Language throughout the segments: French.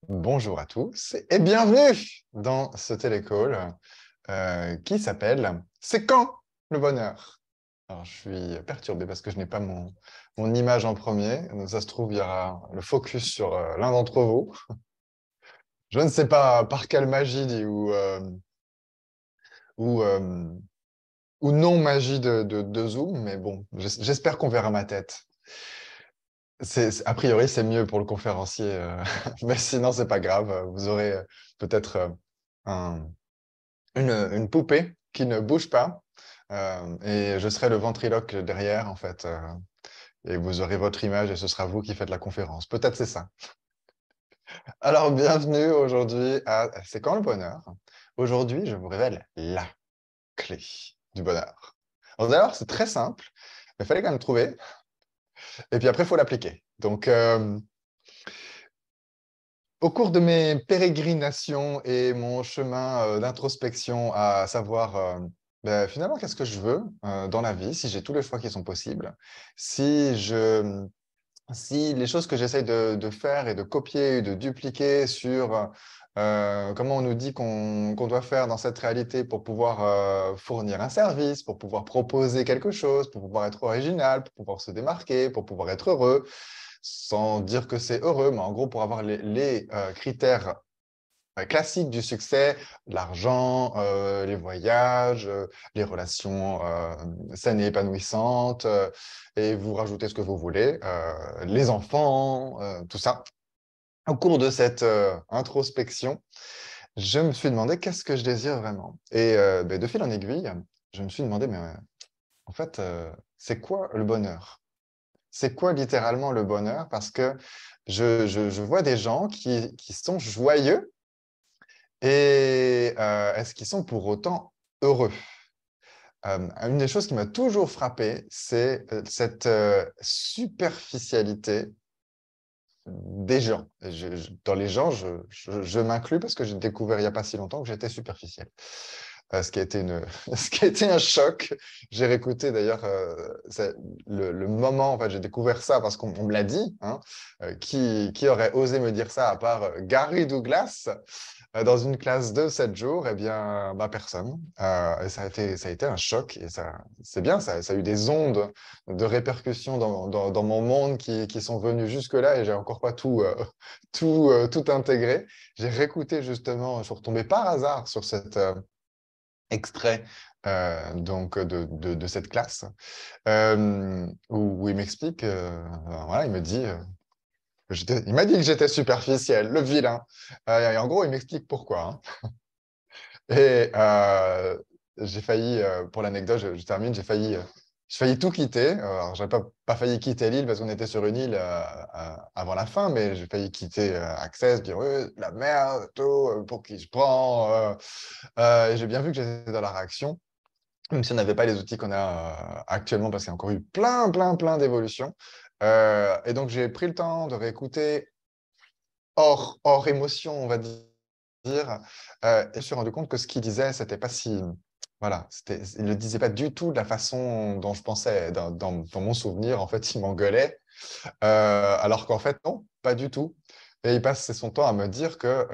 Bonjour à tous et bienvenue dans ce télécall qui s'appelle «C'est quand le bonheur?» Alors, je suis perturbé parce que je n'ai pas mon image en premier. Donc, ça se trouve, il y aura le focus sur l'un d'entre vous. Je ne sais pas par quelle magie ou, euh, ou non magie de Zoom, mais bon, j'espère qu'on verra ma tête. A priori, c'est mieux pour le conférencier, mais sinon, c'est pas grave. Vous aurez peut-être un une poupée qui ne bouge pas, et je serai le ventriloque derrière, en fait, et vous aurez votre image et ce sera vous qui faites la conférence. Peut-être c'est ça. Alors, bienvenue aujourd'hui à C'est quand le bonheur? Aujourd'hui, je vous révèle la clé du bonheur. Alors d'ailleurs, c'est très simple, mais il fallait quand même le trouver, et puis après, il faut l'appliquer. Donc, au cours de mes pérégrinations et mon chemin d'introspection à savoir finalement qu'est-ce que je veux dans la vie, si j'ai tous les choix qui sont possibles, si si les choses que j'essaye de faire et de copier et de dupliquer sur comment on nous dit qu'on doit faire dans cette réalité pour pouvoir fournir un service, pour pouvoir proposer quelque chose, pour pouvoir être original, pour pouvoir se démarquer, pour pouvoir être heureux, sans dire que c'est heureux, mais en gros, pour avoir les critères classiques du succès, l'argent, les voyages, les relations saines et épanouissantes, et vous rajoutez ce que vous voulez, les enfants, tout ça. Au cours de cette introspection, je me suis demandé qu'est-ce que je désire vraiment. Et de fil en aiguille, je me suis demandé, mais en fait, c'est quoi le bonheur? C'est quoi littéralement le bonheur? Parce que je vois des gens qui sont joyeux et est-ce qu'ils sont pour autant heureux? Une des choses qui m'a toujours frappé, c'est cette superficialité des gens. Et dans les gens, je m'inclus parce que j'ai découvert il n'y a pas si longtemps que j'étais superficiel. Ce qui a été ce qui a été un choc. J'ai réécouté d'ailleurs le moment, en fait, j'ai découvert ça parce qu'on me l'a dit. Hein, qui aurait osé me dire ça à part Gary Douglas dans une classe de 7 jours? Eh bien, bah, personne. Et ça a été un choc. Et ça, c'est bien, ça a eu des ondes de répercussions dans mon monde qui sont venues jusque-là et j'ai encore pas tout intégré. J'ai réécouté justement, je suis retombé par hasard sur cet extrait donc de cette classe où il m'explique, voilà, il me dit, il m'a dit que j'étais superficiel, le vilain. Et en gros, il m'explique pourquoi. Hein. Et j'ai failli, pour l'anecdote, je termine, j'ai failli tout quitter. Alors, j'ai pas failli quitter l'île parce qu'on était sur une île avant la fin, mais j'ai failli quitter Access, dire oui, la merde, tout, pour qui je prends. Et j'ai bien vu que j'étais dans la réaction, même si on n'avait pas les outils qu'on a actuellement, parce qu'il y a encore eu plein d'évolutions. Et donc, j'ai pris le temps de réécouter hors émotion, on va dire. Et je me suis rendu compte que ce qu'il disait, c'était pas si. Voilà, il ne le disait pas du tout de la façon dont je pensais. Dans mon souvenir, en fait, il m'engueulait. Alors qu'en fait, non, pas du tout. Et il passe son temps à me dire que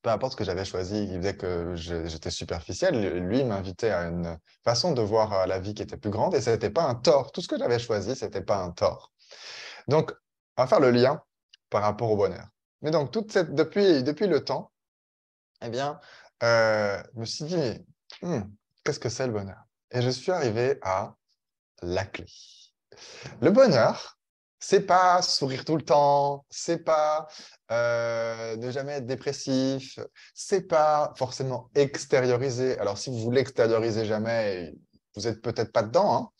peu importe ce que j'avais choisi, il disait que j'étais superficiel. Lui, il m'invitait à une façon de voir la vie qui était plus grande et ce n'était pas un tort. Tout ce que j'avais choisi, ce n'était pas un tort. Donc, on va faire le lien par rapport au bonheur. Mais donc, depuis le temps, eh bien, je me suis dit, Hmm, qu'est-ce que c'est le bonheur? Et je suis arrivé à la clé. Le bonheur, c'est pas sourire tout le temps, c'est pas ne jamais être dépressif, c'est pas forcément extérioriser. Alors, si vous l'extériorisez jamais, vous êtes peut-être pas dedans,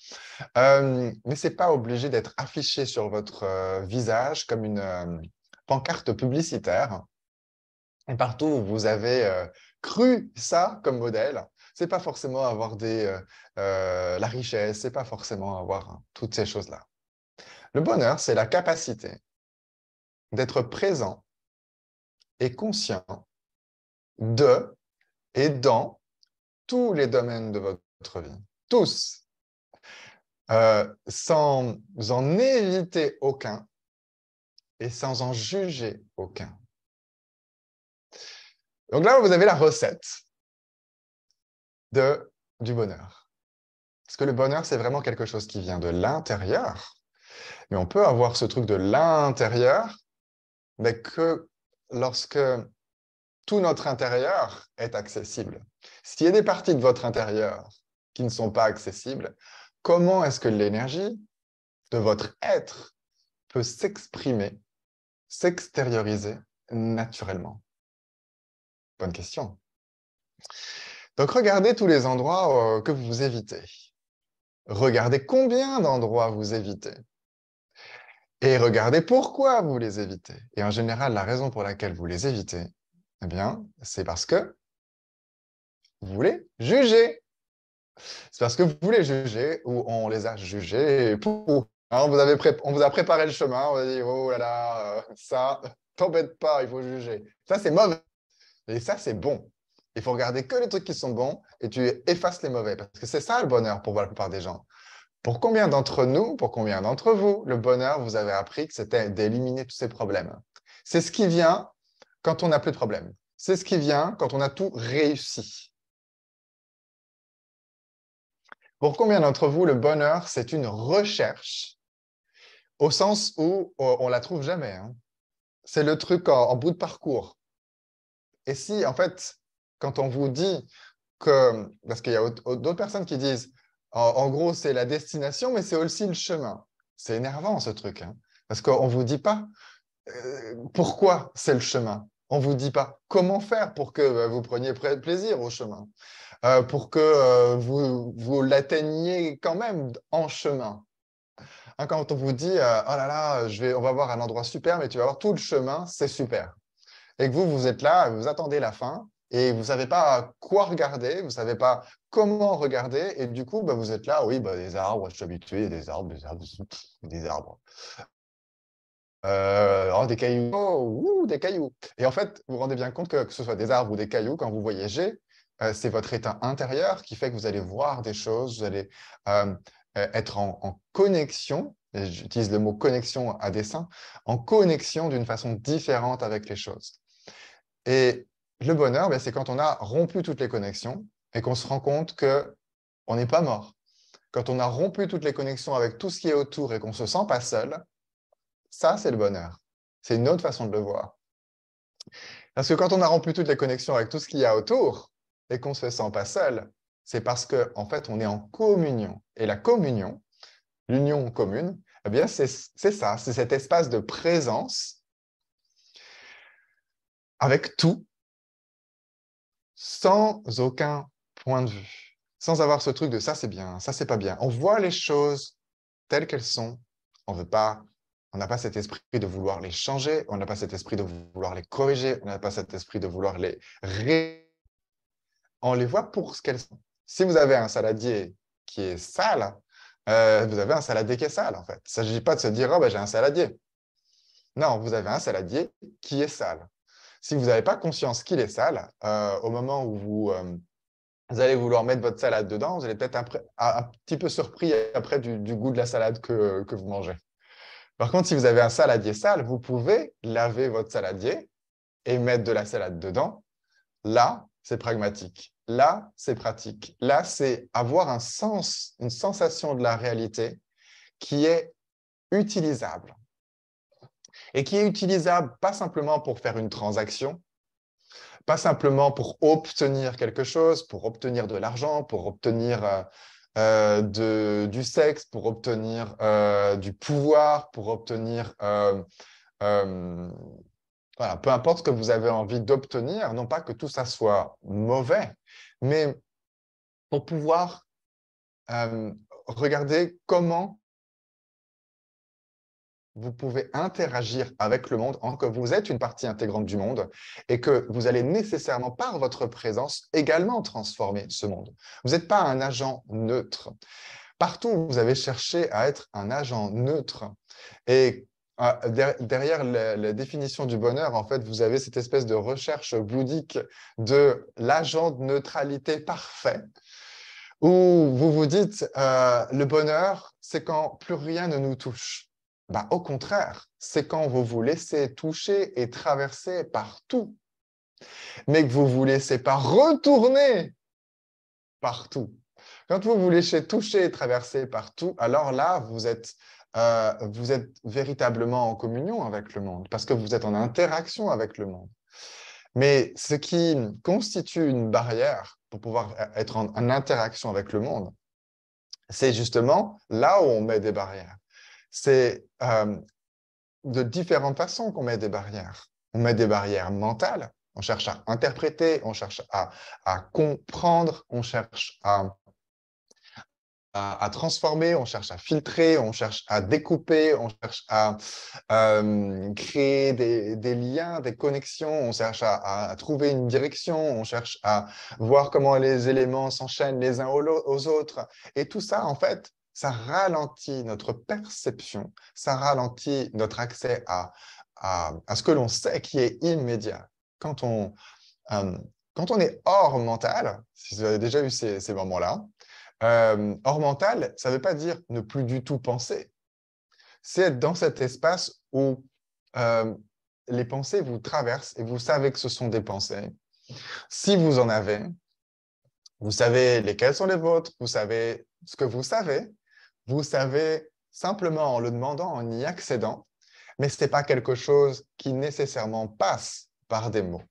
hein. Mais c'est pas obligé d'être affiché sur votre visage comme une pancarte publicitaire. Et partout où vous avez cru ça comme modèle, c'est pas forcément avoir la richesse, c'est pas forcément avoir toutes ces choses-là. Le bonheur, c'est la capacité d'être présent et conscient de et dans tous les domaines de votre vie. Tous. Sans en éviter aucun et sans en juger aucun. Donc là, vous avez la recette du bonheur. Parce que le bonheur, c'est vraiment quelque chose qui vient de l'intérieur. Mais on peut avoir ce truc de l'intérieur, mais que lorsque tout notre intérieur est accessible. S'il y a des parties de votre intérieur qui ne sont pas accessibles, comment est-ce que l'énergie de votre être peut s'exprimer, s'extérioriser naturellement? Bonne question. Donc, regardez tous les endroits que vous évitez. Regardez combien d'endroits vous évitez. Et regardez pourquoi vous les évitez. Et en général, la raison pour laquelle vous les évitez, eh bien, c'est parce que vous voulez juger. C'est parce que vous voulez juger ou on les a jugés pour. Hein, on vous a préparé le chemin, on vous a dit, oh là là, ça, t'embête pas, il faut juger. Ça, c'est mauvais. Et ça, c'est bon. Il faut regarder que les trucs qui sont bons et tu effaces les mauvais. Parce que c'est ça le bonheur pour la plupart des gens. Pour combien d'entre nous, pour combien d'entre vous, le bonheur, vous avez appris que c'était d'éliminer tous ces problèmes? C'est ce qui vient quand on n'a plus de problèmes. C'est ce qui vient quand on a tout réussi. Pour combien d'entre vous, le bonheur, c'est une recherche au sens où on ne la trouve jamais. Hein. C'est le truc en bout de parcours. Et si, en fait, quand on vous dit que, parce qu'il y a d'autres personnes qui disent, en gros, c'est la destination, mais c'est aussi le chemin. C'est énervant, ce truc. Hein, parce qu'on ne vous dit pas pourquoi c'est le chemin. On ne vous dit pas comment faire pour que vous preniez plaisir au chemin, pour que vous l'atteigniez quand même en chemin. Hein, quand on vous dit, oh là là, on va voir un endroit super, mais tu vas voir tout le chemin, c'est super. Et que vous êtes là, vous attendez la fin, et vous ne savez pas quoi regarder, vous ne savez pas comment regarder, et du coup, vous êtes là, oui, des arbres, je suis habitué, des arbres, des arbres. Des cailloux, des cailloux. Et en fait, vous vous rendez bien compte que ce soit des arbres ou des cailloux, quand vous voyagez, c'est votre état intérieur qui fait que vous allez voir des choses, vous allez être en connexion, et j'utilise le mot connexion à dessein, en connexion d'une façon différente avec les choses. Et le bonheur, c'est quand on a rompu toutes les connexions et qu'on se rend compte qu'on n'est pas mort. Quand on a rompu toutes les connexions avec tout ce qui est autour et qu'on ne se sent pas seul, ça, c'est le bonheur. C'est une autre façon de le voir. Parce que quand on a rompu toutes les connexions avec tout ce qu'il y a autour et qu'on ne se sent pas seul, c'est parce qu'en fait, on est en communion. Et la communion, l'union commune, eh bien, c'est ça, c'est cet espace de présence avec tout, sans aucun point de vue, sans avoir ce truc de ça c'est bien, ça c'est pas bien. On voit les choses telles qu'elles sont, on n'a pas cet esprit de vouloir les changer, on n'a pas cet esprit de vouloir les corriger, on n'a pas cet esprit de vouloir les on les voit pour ce qu'elles sont. Si vous avez un saladier qui est sale, vous avez un saladier qui est sale en fait. Il ne s'agit pas de se dire oh, j'ai un saladier. Non, vous avez un saladier qui est sale. Si vous n'avez pas conscience qu'il est sale, au moment où vous allez vouloir mettre votre salade dedans, vous allez peut-être un petit peu surpris après du goût de la salade que vous mangez. Par contre, si vous avez un saladier sale, vous pouvez laver votre saladier et mettre de la salade dedans. Là, c'est pragmatique. Là, c'est pratique. Là, c'est avoir un sens, une sensation de la réalité qui est utilisable. Et qui est utilisable pas simplement pour faire une transaction, pas simplement pour obtenir quelque chose, pour obtenir de l'argent, pour obtenir du sexe, pour obtenir du pouvoir, pour obtenir voilà, peu importe ce que vous avez envie d'obtenir, non pas que tout ça soit mauvais, mais pour pouvoir regarder comment vous pouvez interagir avec le monde en que vous êtes une partie intégrante du monde et que vous allez nécessairement, par votre présence, également transformer ce monde. Vous n'êtes pas un agent neutre. Partout, vous avez cherché à être un agent neutre. Et derrière la définition du bonheur, en fait, vous avez cette espèce de recherche bouddhique de l'agent de neutralité parfait, où vous vous dites, le bonheur, c'est quand plus rien ne nous touche. Au contraire, c'est quand vous vous laissez toucher et traverser par tout. mais que vous ne vous laissez pas retourner partout. Quand vous vous laissez toucher et traverser partout, alors là, vous êtes véritablement en communion avec le monde, parce que vous êtes en interaction avec le monde. Mais ce qui constitue une barrière pour pouvoir être en interaction avec le monde, c'est justement là où on met des barrières. C'est de différentes façons qu'on met des barrières. On met des barrières mentales, on cherche à interpréter, on cherche à comprendre, on cherche à transformer, on cherche à filtrer, on cherche à découper, on cherche à créer des liens, des connexions, on cherche à trouver une direction, on cherche à voir comment les éléments s'enchaînent les uns aux autres. Et tout ça, en fait, ça ralentit notre perception, ça ralentit notre accès à ce que l'on sait qui est immédiat. Quand on, euh, quand on est hors mental, si vous avez déjà eu ces moments-là, hors mental, ça ne veut pas dire ne plus du tout penser. C'est être dans cet espace où les pensées vous traversent et vous savez que ce sont des pensées. Si vous en avez, vous savez lesquelles sont les vôtres, vous savez ce que vous savez simplement en le demandant, en y accédant, mais ce n'est pas quelque chose qui nécessairement passe par des mots.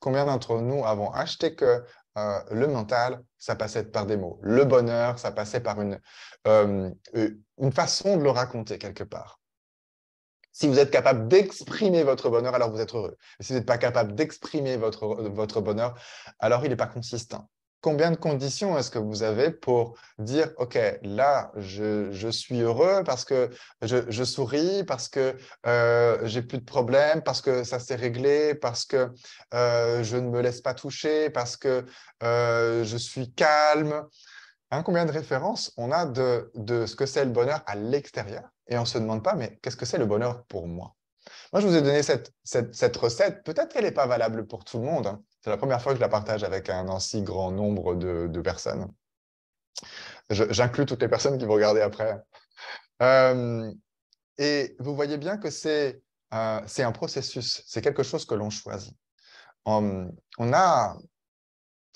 Combien d'entre nous avons acheté que le mental, ça passait par des mots. Le bonheur, ça passait par une façon de le raconter quelque part. Si vous êtes capable d'exprimer votre bonheur, alors vous êtes heureux. Et si vous n'êtes pas capable d'exprimer votre bonheur, alors il n'est pas consistant. Combien de conditions est-ce que vous avez pour dire, OK, là, je suis heureux parce que je souris, parce que j'ai plus de problèmes, parce que ça s'est réglé, parce que je ne me laisse pas toucher, parce que je suis calme. Hein, combien de références on a de ce que c'est le bonheur à l'extérieur et on ne se demande pas, mais qu'est-ce que c'est le bonheur pour moi? Moi, je vous ai donné cette recette. Peut-être qu'elle n'est pas valable pour tout le monde. Hein. C'est la première fois que je la partage avec un aussi grand nombre de personnes. J'inclus toutes les personnes qui vont regarder après. Et vous voyez bien que c'est un processus, c'est quelque chose que l'on choisit. On a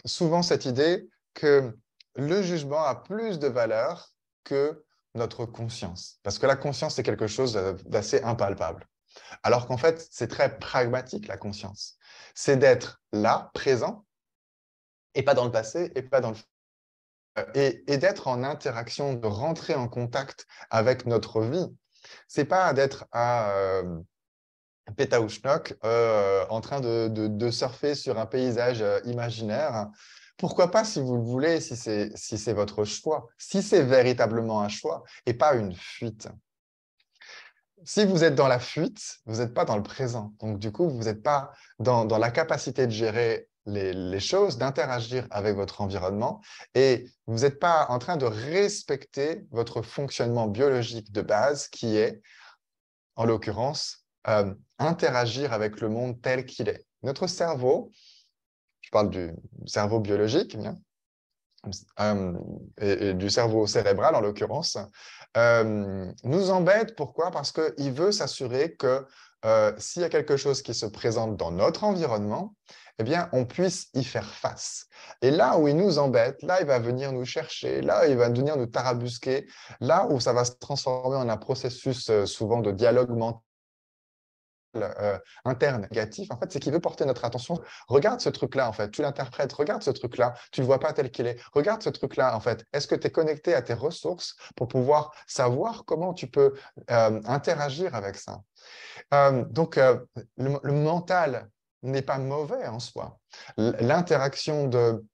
souvent cette idée que le jugement a plus de valeur que notre conscience. Parce que la conscience, c'est quelque chose d'assez impalpable. Alors qu'en fait, c'est très pragmatique, la conscience. C'est d'être là, présent, et pas dans le passé, et pas dans le et d'être en interaction, de rentrer en contact avec notre vie. C'est pas d'être à Pétaouchnok en train de surfer sur un paysage imaginaire. Pourquoi pas si vous le voulez, si c'est votre choix, si c'est véritablement un choix et pas une fuite. Si vous êtes dans la fuite, vous n'êtes pas dans le présent. Donc, du coup, vous n'êtes pas dans la capacité de gérer les choses, d'interagir avec votre environnement et vous n'êtes pas en train de respecter votre fonctionnement biologique de base qui est, en l'occurrence, interagir avec le monde tel qu'il est. Notre cerveau, je parle du cerveau biologique, bien, et du cerveau cérébral en l'occurrence, nous embête. Pourquoi? Parce qu'il veut s'assurer que s'il y a quelque chose qui se présente dans notre environnement, eh bien, on puisse y faire face. Et là où il nous embête, là, il va venir nous chercher, là, il va venir nous tarabusquer, là où ça va se transformer en un processus souvent de dialogue mental interne négatif, en fait, c'est qu'il veut porter notre attention. Regarde ce truc-là, en fait, tu l'interprètes, regarde ce truc-là, tu ne le vois pas tel qu'il est. Regarde ce truc-là, en fait. Est-ce que tu es connecté à tes ressources pour pouvoir savoir comment tu peux interagir avec ça? Donc, le mental n'est pas mauvais en soi. L'interaction de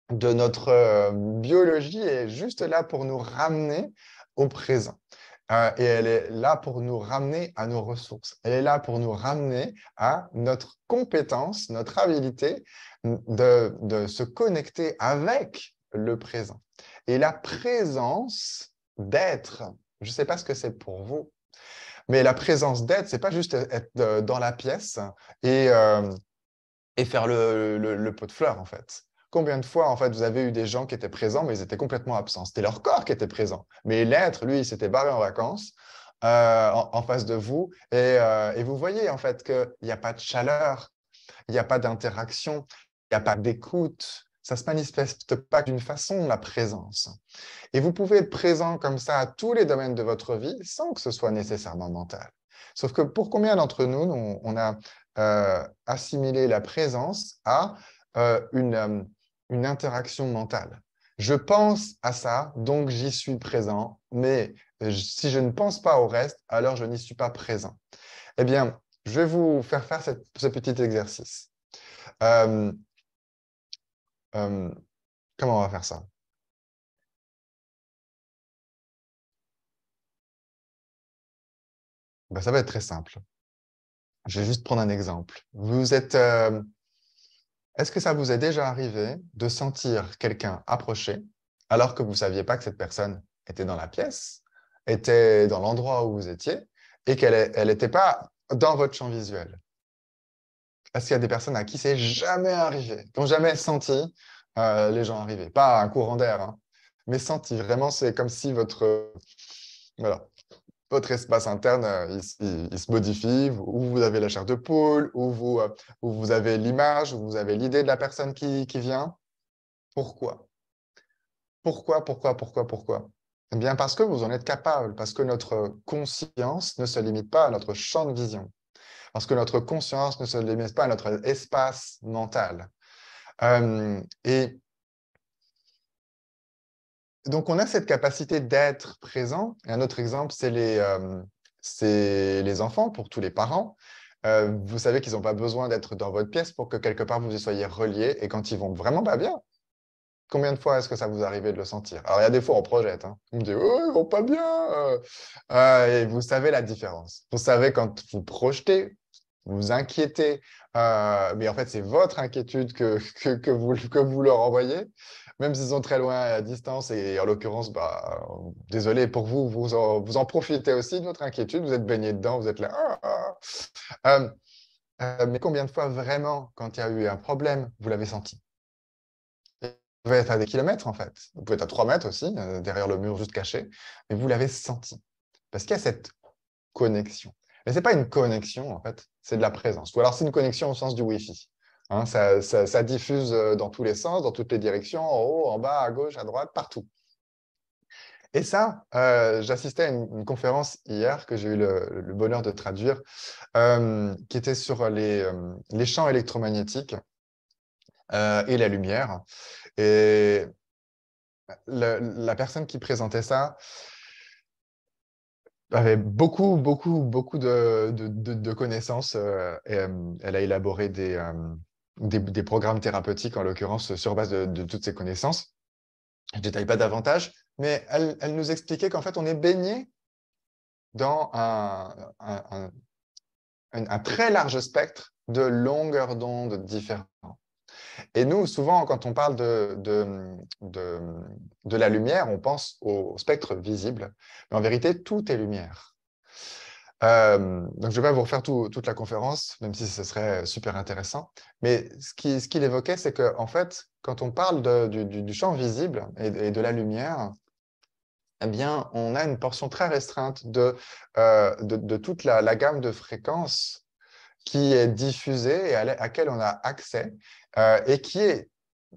notre biologie est juste là pour nous ramener au présent. Et elle est là pour nous ramener à nos ressources. Elle est là pour nous ramener à notre compétence, notre habilité de se connecter avec le présent. Et la présence d'être, je ne sais pas ce que c'est pour vous, mais la présence d'être, ce n'est pas juste être dans la pièce et faire le pot de fleurs, en fait. Combien de fois, en fait, vous avez eu des gens qui étaient présents, mais ils étaient complètement absents. C'était leur corps qui était présent. Mais l'être, lui, il s'était barré en vacances en face de vous. Et vous voyez, en fait, qu'il n'y a pas de chaleur, il n'y a pas d'interaction, il n'y a pas d'écoute. Ça ne se manifeste pas d'une façon, la présence. Et vous pouvez être présent comme ça à tous les domaines de votre vie sans que ce soit nécessairement mental. Sauf que pour combien d'entre nous, on a assimilé la présence à une interaction mentale? Je pense à ça, donc j'y suis présent, mais si je ne pense pas au reste, alors je n'y suis pas présent. Eh bien, je vais vous faire ce petit exercice. Euh, euh, Comment on va faire ça? Ben, ça va être très simple. Je vais juste prendre un exemple. Est-ce que ça vous est déjà arrivé de sentir quelqu'un approcher alors que vous ne saviez pas que cette personne était dans la pièce, était dans l'endroit où vous étiez et qu'elle n'était pas dans votre champ visuel? Est-ce qu'il y a des personnes à qui c'est jamais arrivé, qui n'ont jamais senti les gens arriver? Pas un courant d'air, hein, mais senti. Vraiment, c'est comme si voilà, votre espace interne, il se modifie, ou vous avez la chair de poule, ou vous avez l'image, ou vous avez l'idée de la personne qui vient. Pourquoi? Pourquoi? Eh bien, parce que vous en êtes capable, parce que notre conscience ne se limite pas à notre champ de vision, parce que notre conscience ne se limite pas à notre espace mental. Et donc, on a cette capacité d'être présent. Et un autre exemple, c'est les enfants, pour tous les parents. Vous savez qu'ils n'ont pas besoin d'être dans votre pièce pour que quelque part vous y soyez reliés. Et quand ils vont vraiment pas bien, combien de fois est-ce que ça vous arrive de le sentir? Alors, il y a des fois, on projette. Hein. On me dit, oh, ils vont pas bien. Et vous savez la différence. Vous savez quand vous projetez, vous vous inquiétez, mais en fait, c'est votre inquiétude que vous leur envoyez, même s'ils sont très loin à distance. Et en l'occurrence, bah, désolé pour vous, vous en profitez aussi de votre inquiétude. Vous êtes baigné dedans, vous êtes là. Euh, mais combien de fois vraiment, quand il y a eu un problème, vous l'avez senti? Vous pouvez être à des kilomètres, en fait. Vous pouvez être à 3 mètres aussi, derrière le mur juste caché, mais vous l'avez senti. Parce qu'il y a cette connexion. Mais ce n'est pas une connexion, en fait, c'est de la présence. Ou alors c'est une connexion au sens du Wi-Fi. Hein, ça diffuse dans tous les sens, dans toutes les directions, en haut, en bas, à gauche, à droite, partout. Et ça, j'assistais à une conférence hier que j'ai eu le bonheur de traduire, qui était sur les champs électromagnétiques et la lumière. Et la personne qui présentait ça avait beaucoup de connaissances. Et, elle a élaboré des programmes thérapeutiques, en l'occurrence, sur base de toutes ces connaissances. Je ne détaille pas davantage, mais elle nous expliquait qu'en fait, on est baigné dans un très large spectre de longueurs d'onde différentes. Et nous, souvent, quand on parle de la lumière, on pense au spectre visible, mais en vérité, tout est lumière. Donc, je ne vais pas vous refaire toute la conférence, même si ce serait super intéressant. Mais ce qu'il évoquait, c'est qu'en fait, quand on parle du champ visible et de la lumière, eh bien, on a une portion très restreinte de toute la gamme de fréquences qui est diffusée et à laquelle on a accès et qui est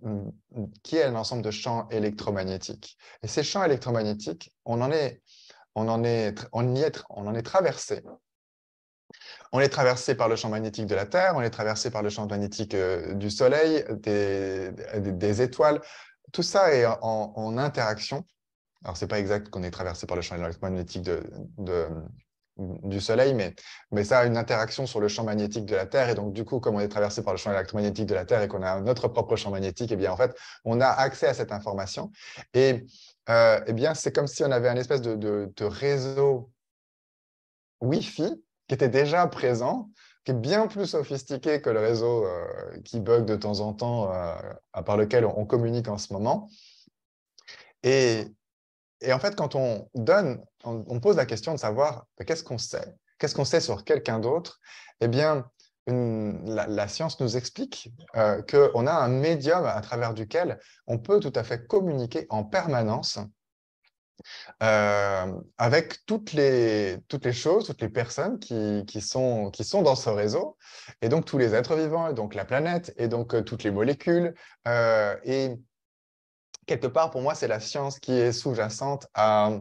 un ensemble de champs électromagnétiques. Et ces champs électromagnétiques, on en est traversé. On est traversé par le champ magnétique de la Terre, on est traversé par le champ magnétique du Soleil, des étoiles. Tout ça est en interaction. Alors, ce n'est pas exact qu'on est traversé par le champ électromagnétique du Soleil, mais ça a une interaction sur le champ magnétique de la Terre. Et donc, du coup, comme on est traversé par le champ électromagnétique de la Terre et qu'on a notre propre champ magnétique, eh bien, en fait, on a accès à cette information. Et eh bien, c'est comme si on avait un espèce de réseau Wi-Fi qui était déjà présent, qui est bien plus sophistiqué que le réseau qui bug de temps en temps, par lequel on communique en ce moment. Et en fait, quand on pose la question de savoir qu'est-ce qu'on sait, qu'est-ce qu'on sait sur quelqu'un d'autre, eh bien, la science nous explique qu'on a un médium à travers duquel on peut tout à fait communiquer en permanence avec toutes les choses, toutes les personnes qui sont dans ce réseau, et donc tous les êtres vivants, et donc la planète, et donc toutes les molécules. Et quelque part, pour moi, c'est la science qui est sous-jacente à...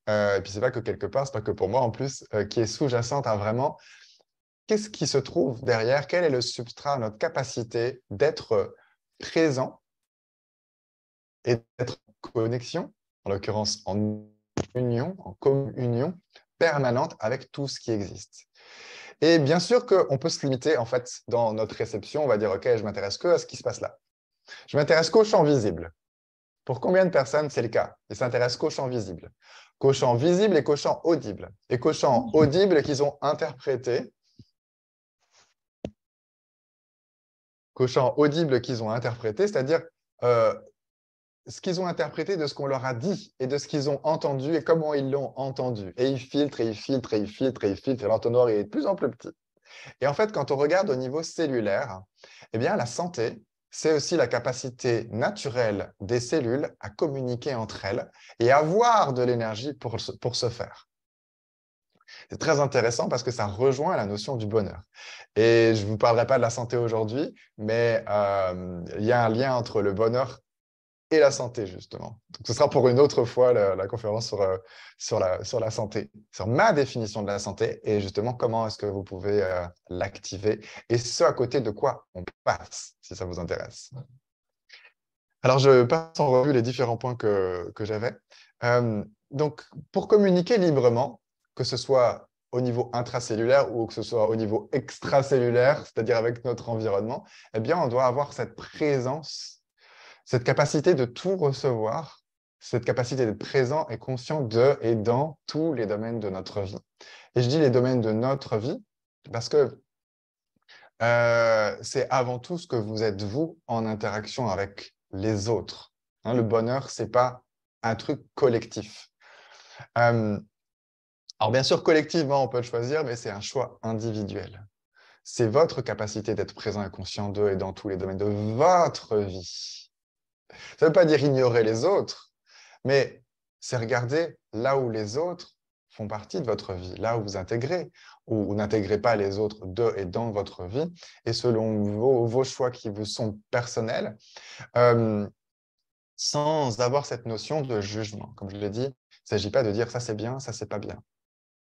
et puis, c'est pas que quelque part, c'est pas que pour moi en plus, qui est sous-jacente à vraiment qu'est-ce qui se trouve derrière, quel est le substrat, notre capacité d'être présent et d'être en connexion, en l'occurrence en union, en communion permanente avec tout ce qui existe. Et bien sûr qu'on peut se limiter, en fait, dans notre réception, on va dire, OK, je m'intéresse que à ce qui se passe là. Je m'intéresse qu'au champ visible. Pour combien de personnes c'est le cas? Ils s'intéressent qu'au champ visible. Qu'au champ visible et qu'au champ audible. Et qu'au champ audible qu'ils ont interprété, c'est-à-dire ce qu'ils ont interprété de ce qu'on leur a dit et de ce qu'ils ont entendu et comment ils l'ont entendu. Et ils filtrent, et ils filtrent, et ils filtrent, et ils filtrent, et l'entonnoir est de plus en plus petit. Et en fait, quand on regarde au niveau cellulaire, eh bien, la santé, c'est aussi la capacité naturelle des cellules à communiquer entre elles et avoir de l'énergie pour ce faire. C'est très intéressant parce que ça rejoint la notion du bonheur. Et je ne vous parlerai pas de la santé aujourd'hui, mais il y a un lien entre le bonheur et la santé, justement. Donc, ce sera pour une autre fois la conférence sur la santé, sur ma définition de la santé et justement comment est-ce que vous pouvez l'activer et ce à côté de quoi on passe, si ça vous intéresse. Alors, je passe en revue les différents points que j'avais. Donc, pour communiquer librement, que ce soit au niveau intracellulaire ou que ce soit au niveau extracellulaire, c'est-à-dire avec notre environnement, eh bien, on doit avoir cette présence, cette capacité de tout recevoir, cette capacité d'être présent et conscient de et dans tous les domaines de notre vie. Et je dis les domaines de notre vie parce que c'est avant tout ce que vous êtes, vous, en interaction avec les autres. Hein, le bonheur, ce n'est pas un truc collectif. Alors, bien sûr, collectivement, on peut le choisir, mais c'est un choix individuel. C'est votre capacité d'être présent et conscient de et dans tous les domaines de votre vie. Ça ne veut pas dire ignorer les autres, mais c'est regarder là où les autres font partie de votre vie, là où vous intégrez ou n'intégrez pas les autres de et dans votre vie, et selon vos choix qui vous sont personnels, sans avoir cette notion de jugement. Comme je l'ai dit, il ne s'agit pas de dire ça c'est bien, ça c'est pas bien.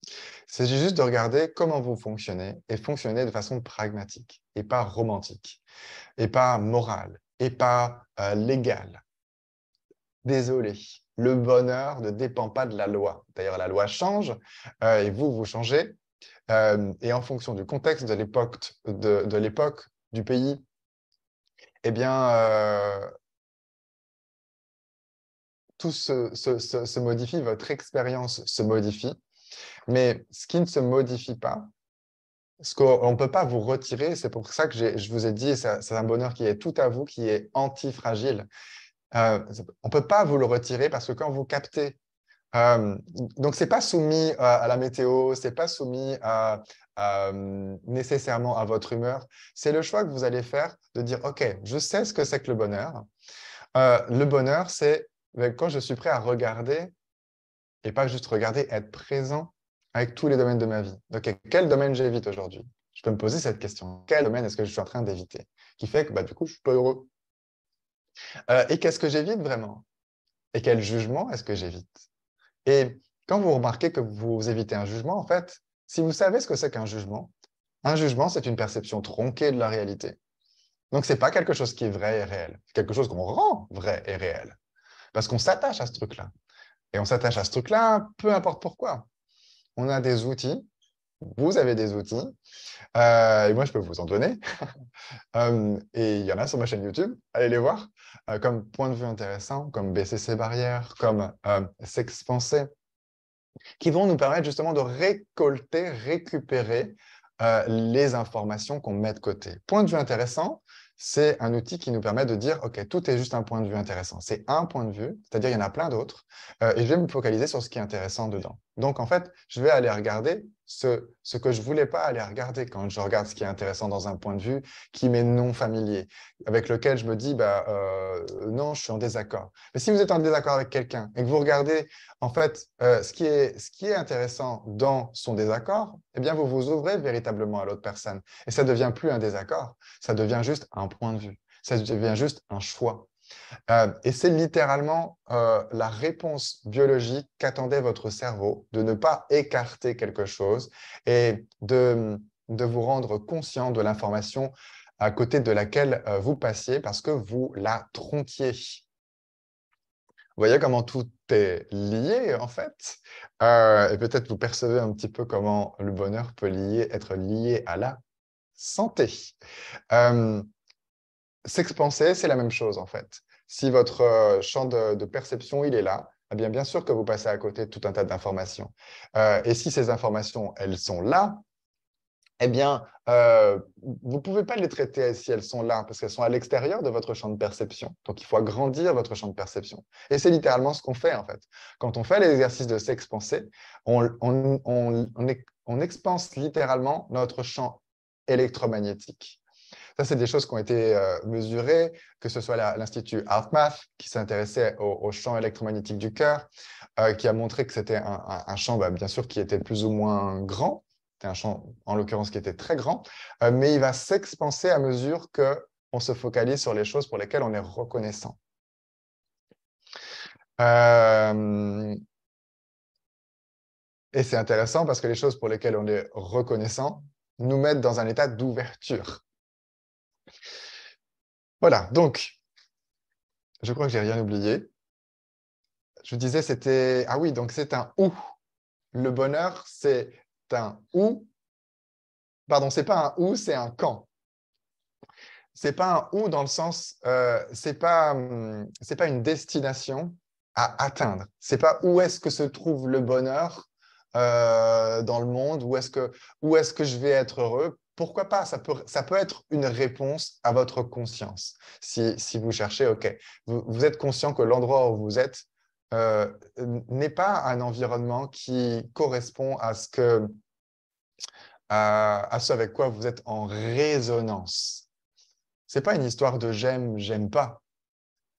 Il s'agit juste de regarder comment vous fonctionnez et fonctionner de façon pragmatique et pas romantique, et pas morale, et pas légale. Désolé, le bonheur ne dépend pas de la loi. D'ailleurs, la loi change et vous changez. Et en fonction du contexte de l'époque, du pays, eh bien, tout se modifie, votre expérience se modifie. Mais ce qui ne se modifie pas, ce qu'on ne peut pas vous retirer, c'est pour ça que je vous ai dit, c'est un bonheur qui est tout à vous, qui est antifragile. On ne peut pas vous le retirer parce que quand vous captez, donc ce n'est pas soumis à la météo, ce n'est pas soumis nécessairement à votre humeur. C'est le choix que vous allez faire de dire, OK, je sais ce que c'est que le bonheur. Le bonheur, c'est quand je suis prêt à regarder et pas juste regarder, être présent avec tous les domaines de ma vie. Donc, quel domaine j'évite aujourd'hui? Je peux me poser cette question. Quel domaine est-ce que je suis en train d'éviter? Qui fait que du coup, je ne suis pas heureux. Et qu'est-ce que j'évite vraiment? Et quel jugement est-ce que j'évite? Et quand vous remarquez que vous évitez un jugement, en fait, si vous savez ce que c'est qu'un jugement, c'est une perception tronquée de la réalité. Donc, ce n'est pas quelque chose qui est vrai et réel. C'est quelque chose qu'on rend vrai et réel. Parce qu'on s'attache à ce truc-là. Et on s'attache à ce truc-là, peu importe pourquoi. On a des outils, vous avez des outils, et moi, je peux vous en donner. Et il y en a sur ma chaîne YouTube, allez les voir, comme point de vue intéressant, comme baisser ses barrières, comme s'expanser, qui vont nous permettre justement de récupérer les informations qu'on met de côté. Point de vue intéressant, c'est un outil qui nous permet de dire, OK, tout est juste un point de vue intéressant. C'est un point de vue, c'est-à-dire il y en a plein d'autres, et je vais me focaliser sur ce qui est intéressant dedans. Donc, en fait, je vais aller regarder ce que je ne voulais pas aller regarder quand je regarde ce qui est intéressant dans un point de vue qui m'est non familier, avec lequel je me dis, bah, non, je suis en désaccord. Mais si vous êtes en désaccord avec quelqu'un et que vous regardez, en fait, ce qui est intéressant dans son désaccord, eh bien, vous vous ouvrez véritablement à l'autre personne. Et ça ne devient plus un désaccord, ça devient juste un point de vue, ça devient juste un choix. Et c'est littéralement la réponse biologique qu'attendait votre cerveau de ne pas écarter quelque chose et de vous rendre conscient de l'information à côté de laquelle vous passiez parce que vous la tronquiez. Vous voyez comment tout est lié, en fait. Et peut-être vous percevez un petit peu comment le bonheur peut être lié à la santé. Euh, S'expanser, c'est la même chose, en fait. Si votre champ de perception, il est là, eh bien sûr que vous passez à côté de tout un tas d'informations. Et si ces informations, elles sont là, eh bien, vous ne pouvez pas les traiter si elles sont là, parce qu'elles sont à l'extérieur de votre champ de perception. Donc, il faut agrandir votre champ de perception. Et c'est littéralement ce qu'on fait, en fait. Quand on fait l'exercice de s'expanser, on expanse littéralement notre champ électromagnétique. Ça, c'est des choses qui ont été mesurées, que ce soit l'Institut HeartMath, qui s'intéressait au champ électromagnétique du cœur, qui a montré que c'était un champ, bah, bien sûr, qui était plus ou moins grand. C'était un champ, en l'occurrence, qui était très grand, mais il va s'expanser à mesure qu'on se focalise sur les choses pour lesquelles on est reconnaissant. Et c'est intéressant parce que les choses pour lesquelles on est reconnaissant nous mettent dans un état d'ouverture. Voilà, donc, je crois que j'ai rien oublié. Je disais, c'était... Ah oui, donc c'est un « ou ». Le bonheur, c'est un « ou ». Pardon, c'est pas un « ou », c'est un « quand ». C'est pas un « ou » dans le sens... c'est pas une destination à atteindre. C'est pas où est-ce que se trouve le bonheur dans le monde, où est-ce que je vais être heureux. Pourquoi pas? Ça peut être une réponse à votre conscience. Si vous cherchez, OK, vous êtes conscient que l'endroit où vous êtes n'est pas un environnement qui correspond à ce avec quoi vous êtes en résonance. Ce n'est pas une histoire de j'aime pas.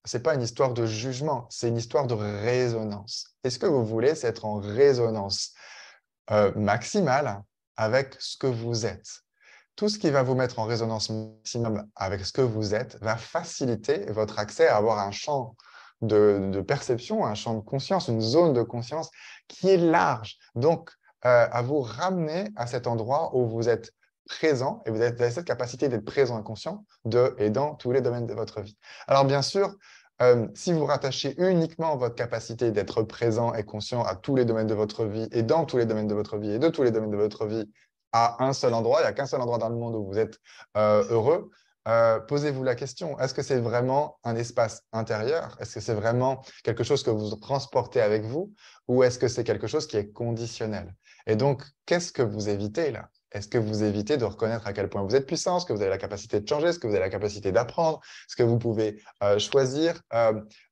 Ce n'est pas une histoire de jugement, c'est une histoire de résonance. Et ce que vous voulez, c'est être en résonance maximale avec ce que vous êtes. Tout ce qui va vous mettre en résonance maximum avec ce que vous êtes va faciliter votre accès à avoir un champ de perception, un champ de conscience, une zone de conscience qui est large. Donc, à vous ramener à cet endroit où vous êtes présent et vous avez cette capacité d'être présent et conscient de et dans tous les domaines de votre vie. Alors, bien sûr, si vous rattachez uniquement votre capacité d'être présent et conscient à tous les domaines de votre vie et dans tous les domaines de votre vie et de tous les domaines de votre vie à un seul endroit, il n'y a qu'un seul endroit dans le monde où vous êtes heureux, posez-vous la question, est-ce que c'est vraiment un espace intérieur? Est-ce que c'est vraiment quelque chose que vous transportez avec vous ou est-ce que c'est quelque chose qui est conditionnel? Et donc, qu'est-ce que vous évitez là? Est-ce que vous évitez de reconnaître à quel point vous êtes puissant? Est-ce que vous avez la capacité de changer? Est-ce que vous avez la capacité d'apprendre? Est-ce que vous pouvez choisir?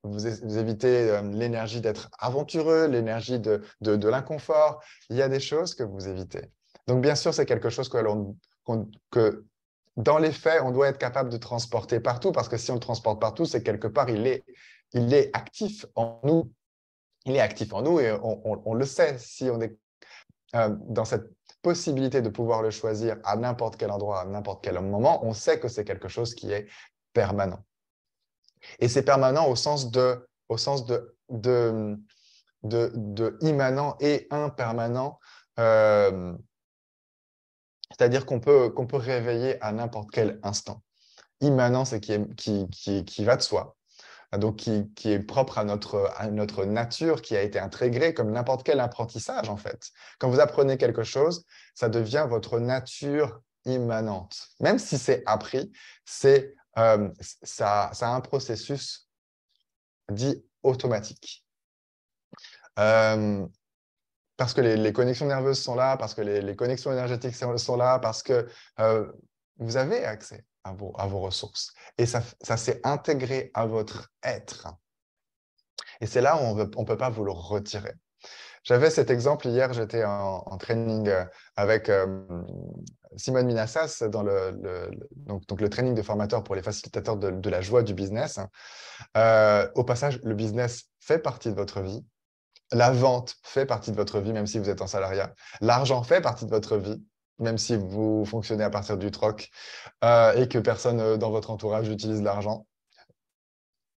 Vous évitez l'énergie d'être aventureux, l'énergie de l'inconfort. Il y a des choses que vous évitez. Donc, bien sûr, c'est quelque chose que dans les faits, on doit être capable de transporter partout, parce que si on le transporte partout, c'est quelque part, il est actif en nous. Il est actif en nous et on le sait. Si on est dans cette possibilité de pouvoir le choisir à n'importe quel endroit, à n'importe quel moment, on sait que c'est quelque chose qui est permanent. Et c'est permanent au sens de immanent et impermanent. C'est-à-dire qu'on peut réveiller à n'importe quel instant. Immanent, c'est qui va de soi, donc qui est propre à notre nature, qui a été intégré comme n'importe quel apprentissage, en fait. Quand vous apprenez quelque chose, ça devient votre nature immanente. Même si c'est appris, ça a un processus dit automatique. Parce que les connexions nerveuses sont là, parce que les connexions énergétiques sont là, parce que vous avez accès à vos ressources. Et ça s'est intégré à votre être. Et c'est là où on ne peut pas vous le retirer. J'avais cet exemple hier, j'étais en training avec Simone Minassas dans donc le training de formateur pour les facilitateurs de la joie du business. Au passage, le business fait partie de votre vie. La vente fait partie de votre vie, même si vous êtes en salariat. L'argent fait partie de votre vie, même si vous fonctionnez à partir du troc et que personne dans votre entourage utilise l'argent.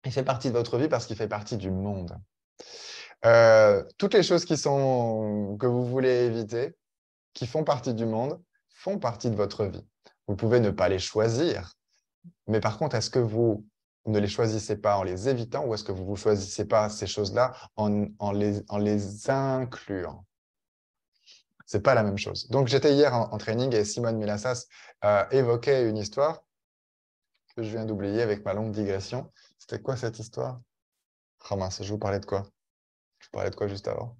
Il fait partie de votre vie parce qu'il fait partie du monde. Toutes les choses que vous voulez éviter, qui font partie du monde, font partie de votre vie. Vous pouvez ne pas les choisir, mais par contre, est-ce que vous ne les choisissez pas en les évitant ou est-ce que vous ne choisissez pas ces choses-là en les incluant? Ce n'est pas la même chose. Donc, j'étais hier en training et Simone Milassas évoquait une histoire que je viens d'oublier avec ma longue digression. C'était quoi cette histoire? Oh mince, je vous parlais de quoi? Je vous parlais de quoi juste avant?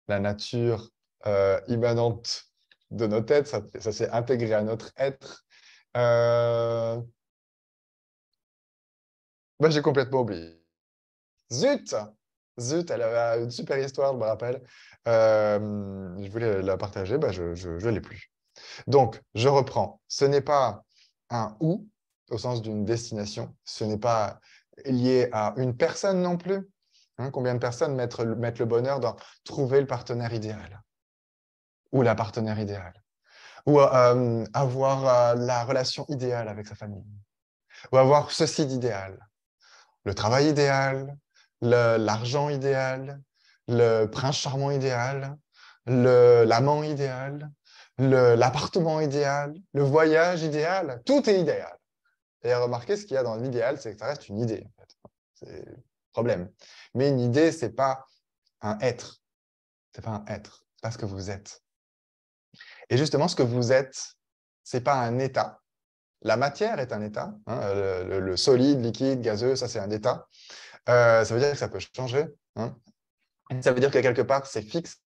La nature immanente de nos têtes, ça s'est intégré à notre être. J'ai complètement oublié. Zut! Zut, elle avait une super histoire, je me rappelle. Je voulais la partager, je ne l'ai plus. Donc, je reprends. Ce n'est pas un « ou » au sens d'une destination. Ce n'est pas lié à une personne non plus. Hein, combien de personnes mettent le bonheur dans trouver le partenaire idéal ou la partenaire idéale ou avoir la relation idéale avec sa famille ou avoir ceci d'idéal. Le travail idéal, l'argent idéal, le prince charmant idéal, l'amant idéal, l'appartement idéal, le voyage idéal, tout est idéal. Et remarquez, ce qu'il y a dans l'idéal, c'est que ça reste une idée. En fait. C'est le problème. Mais une idée, ce n'est pas un être. Ce n'est pas un être. C'est pas ce que vous êtes. Et justement, ce que vous êtes, ce n'est pas un état. La matière est un état. Hein, le solide, liquide, gazeux, ça c'est un état. Ça veut dire que ça peut changer. Hein. Ça veut dire que quelque part, c'est fixe.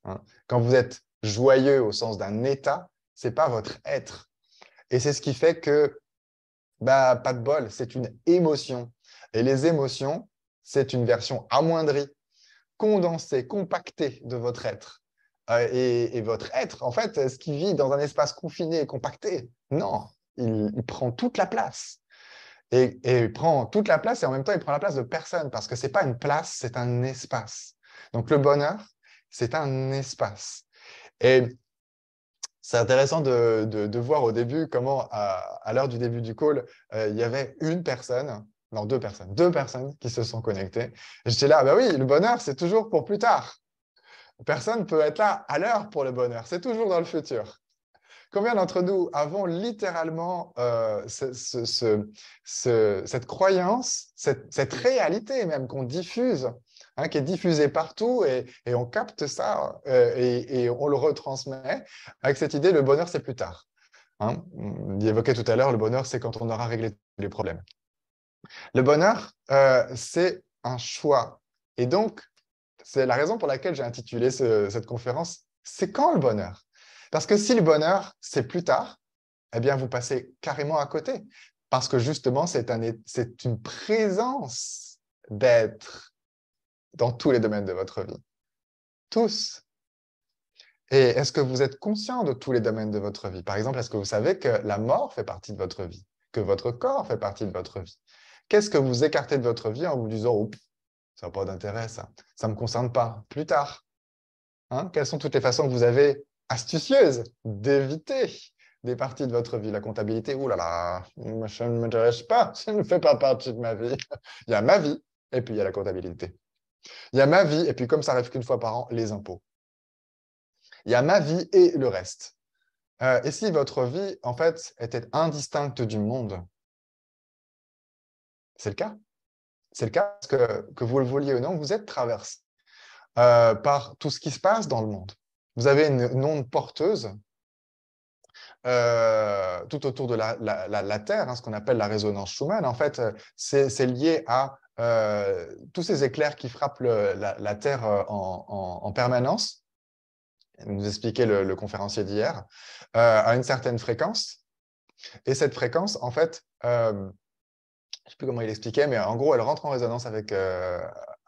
Hein. Quand vous êtes joyeux au sens d'un état, ce n'est pas votre être. Et c'est ce qui fait que, pas de bol, c'est une émotion. Et les émotions, c'est une version amoindrie, condensée, compactée de votre être. Et votre être, en fait, est-ce qu'il vit dans un espace confiné et compacté? Non, il prend toute la place. Et il prend toute la place et en même temps, il prend la place de personne parce que ce n'est pas une place, c'est un espace. Donc, le bonheur, c'est un espace. Et c'est intéressant de voir au début comment, à l'heure du début du call, il y avait une personne, non, deux personnes qui se sont connectées. Et j'étais là, oui, le bonheur, c'est toujours pour plus tard. Personne ne peut être là à l'heure pour le bonheur, c'est toujours dans le futur. Combien d'entre nous avons littéralement cette croyance, cette réalité même qu'on diffuse, hein, qui est diffusée partout et on capte ça et on le retransmet avec cette idée, le bonheur, c'est plus tard. Hein. On évoquait tout à l'heure, le bonheur, c'est quand on aura réglé tous les problèmes. Le bonheur, c'est un choix. Et donc, c'est la raison pour laquelle j'ai intitulé cette conférence « C'est quand le bonheur ?» Parce que si le bonheur, c'est plus tard, eh bien, vous passez carrément à côté. Parce que justement, c'est une présence d'être dans tous les domaines de votre vie. Tous. Et est-ce que vous êtes conscient de tous les domaines de votre vie? Par exemple, est-ce que vous savez que la mort fait partie de votre vie? Que votre corps fait partie de votre vie? Qu'est-ce que vous écartez de votre vie en vous disant oh, « ça n'a pas d'intérêt, ça ne me concerne pas » plus tard? Hein? Quelles sont toutes les façons que vous avez astucieuses d'éviter des parties de votre vie? La comptabilité, ouh là là, ça ne m'intéresse pas, ça ne fait pas partie de ma vie. Il y a ma vie et puis il y a la comptabilité. Il y a ma vie et puis comme ça arrive qu'une fois par an, les impôts. Il y a ma vie et le reste. Et si votre vie, en fait, était indistincte du monde? C'est le cas. C'est le cas parce que vous le vouliez ou non, vous êtes traversé par tout ce qui se passe dans le monde. Vous avez une onde porteuse tout autour de la Terre, hein, ce qu'on appelle la résonance Schumann. En fait, c'est lié à tous ces éclairs qui frappent la Terre en permanence, nous expliquait le conférencier d'hier, à une certaine fréquence. Et cette fréquence, en fait, je ne sais plus comment il expliquait, mais en gros, elle rentre en résonance avec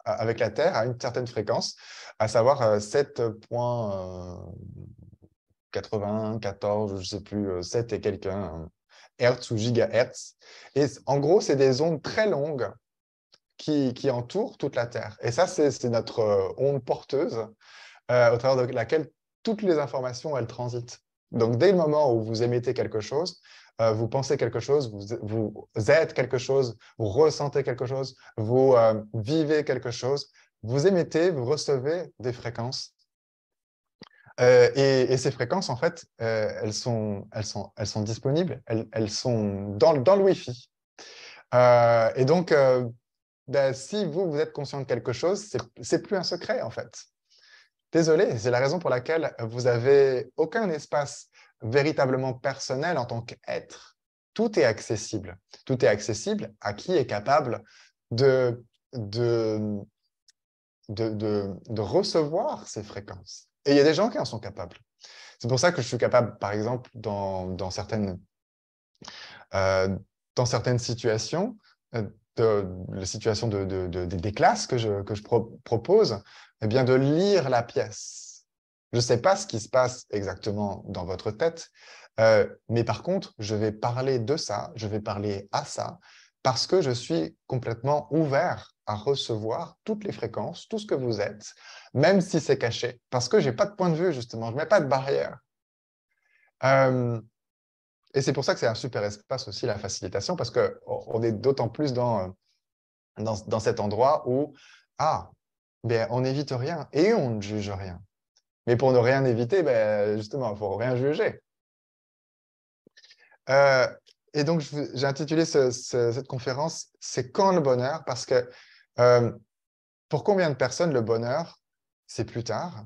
avec la Terre à une certaine fréquence, à savoir 7,94, je ne sais plus, 7 et quelques Hertz ou gigahertz. Et en gros, c'est des ondes très longues qui entourent toute la Terre. Et ça, c'est notre onde porteuse au travers de laquelle toutes les informations, elles transitent. Donc, dès le moment où vous émettez quelque chose, vous pensez quelque chose, vous êtes quelque chose, vous ressentez quelque chose, vous vivez quelque chose, vous émettez, vous recevez des fréquences. Et ces fréquences, en fait, elles sont disponibles, elles sont dans le Wi-Fi. Et donc, ben, si vous êtes conscient de quelque chose, c'est plus un secret, en fait. Désolé, c'est la raison pour laquelle vous n'avez aucun espace véritablement personnel en tant qu'être. Tout est accessible. Tout est accessible à qui est capable de, de, de recevoir ces fréquences. Et il y a des gens qui en sont capables. C'est pour ça que je suis capable, par exemple, dans certaines situations, les situations des classes que je propose, eh bien, de lire la pièce. Je ne sais pas ce qui se passe exactement dans votre tête, mais par contre, je vais parler de ça, je vais parler à ça, parce que je suis complètement ouvert à recevoir toutes les fréquences, tout ce que vous êtes, même si c'est caché, parce que je n'ai pas de point de vue, justement, je ne mets pas de barrière. Et c'est pour ça que c'est un super espace aussi, la facilitation, parce qu'on est d'autant plus dans cet endroit où, ben, on n'évite rien et on ne juge rien. Mais pour ne rien éviter, ben, justement, il ne faut rien juger. Et donc, j'ai intitulé cette conférence « C'est quand le bonheur ?» Parce que pour combien de personnes, le bonheur, c'est plus tard.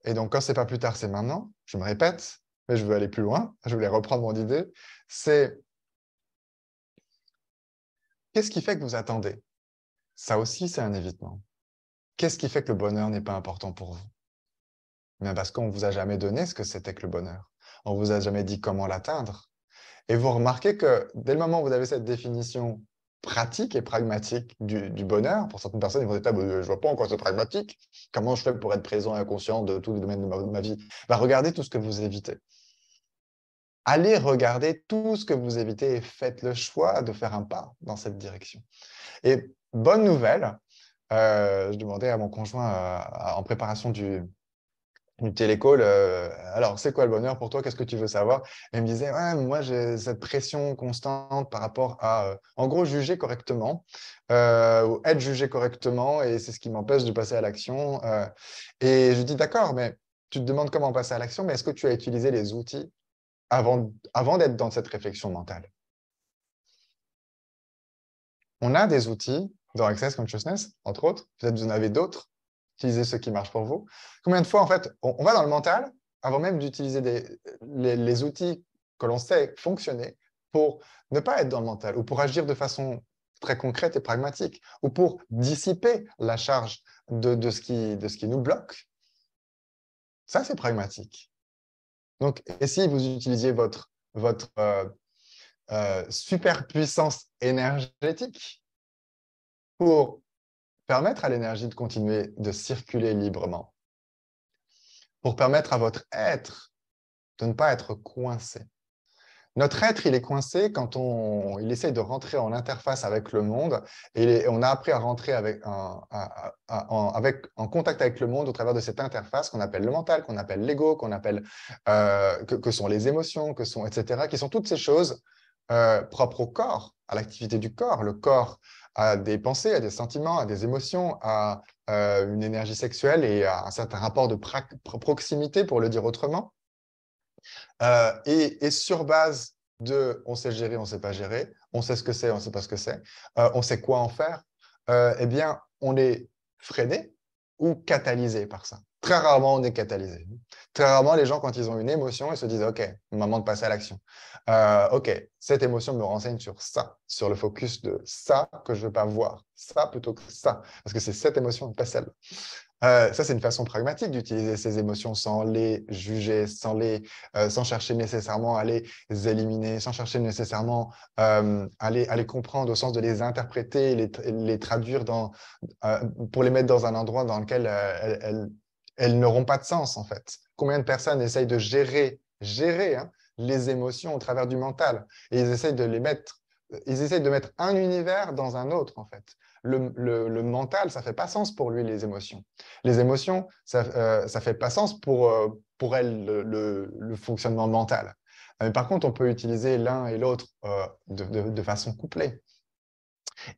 Et donc, quand ce n'est pas plus tard, c'est maintenant. Je me répète, mais je veux aller plus loin. Je voulais reprendre mon idée. C'est qu'est-ce qui fait que vous attendez? Ça aussi, c'est un évitement. Qu'est-ce qui fait que le bonheur n'est pas important pour vous? Bien parce qu'on ne vous a jamais donné ce que c'était que le bonheur. On ne vous a jamais dit comment l'atteindre. Et vous remarquez que dès le moment où vous avez cette définition pratique et pragmatique du bonheur, pour certaines personnes, ils vont dire « je ne vois pas en quoi c'est pragmatique. Comment je fais pour être présent et conscient de tous les domaines de ma vie ?» Regardez tout ce que vous évitez. Allez regarder tout ce que vous évitez et faites le choix de faire un pas dans cette direction. Et bonne nouvelle, je demandais à mon conjoint en préparation du télécall, alors c'est quoi le bonheur pour toi? Qu'est-ce que tu veux savoir? Et il me disait, ouais, moi j'ai cette pression constante par rapport à, en gros, juger correctement, ou être jugé correctement, et c'est ce qui m'empêche de passer à l'action. Et je lui dis, d'accord, mais tu te demandes comment passer à l'action, mais est-ce que tu as utilisé les outils avant d'être dans cette réflexion mentale? On a des outils dans Access Consciousness, entre autres. Peut-être vous en avez d'autres. Utilisez ceux qui marchent pour vous. Combien de fois, en fait, on va dans le mental avant même d'utiliser les outils que l'on sait fonctionner pour ne pas être dans le mental ou pour agir de façon très concrète et pragmatique ou pour dissiper la charge de ce qui nous bloque. Ça, c'est pragmatique. Donc, et si vous utilisiez votre super puissance énergétique pour permettre à l'énergie de continuer de circuler librement, pour permettre à votre être de ne pas être coincé. Notre être, il est coincé quand il essaye de rentrer en interface avec le monde et on a appris à rentrer en contact avec le monde au travers de cette interface qu'on appelle le mental, qu'on appelle l'ego, qu'on appelle que sont les émotions, etc., qui sont toutes ces choses propres au corps, à l'activité du corps. Le corps a des pensées, a des sentiments, a des émotions, a une énergie sexuelle et a un certain rapport de proximité, pour le dire autrement. Et sur base de on sait gérer, on ne sait pas gérer, on sait ce que c'est, on ne sait pas ce que c'est, on sait quoi en faire, eh bien, on est freiné ou catalysé par ça. Très rarement, on est catalysé. Très rarement, les gens, quand ils ont une émotion, ils se disent « Ok, moment de passer à l'action. Ok, cette émotion me renseigne sur ça, sur le focus de ça que je ne veux pas voir. Ça plutôt que ça, parce que c'est cette émotion et pas celle. » Ça, c'est une façon pragmatique d'utiliser ces émotions sans les juger, sans chercher nécessairement à les éliminer, sans chercher nécessairement à les comprendre au sens de les interpréter, les traduire pour les mettre dans un endroit dans lequel elles n'auront pas de sens, en fait. Combien de personnes essayent de gérer hein, les émotions au travers du mental et ils essayent de mettre un univers dans un autre, en fait. Le mental, ça ne fait pas sens pour lui, les émotions. Les émotions, ça ne fait pas sens pour elles, le fonctionnement mental. Mais par contre, on peut utiliser l'un et l'autre de façon couplée.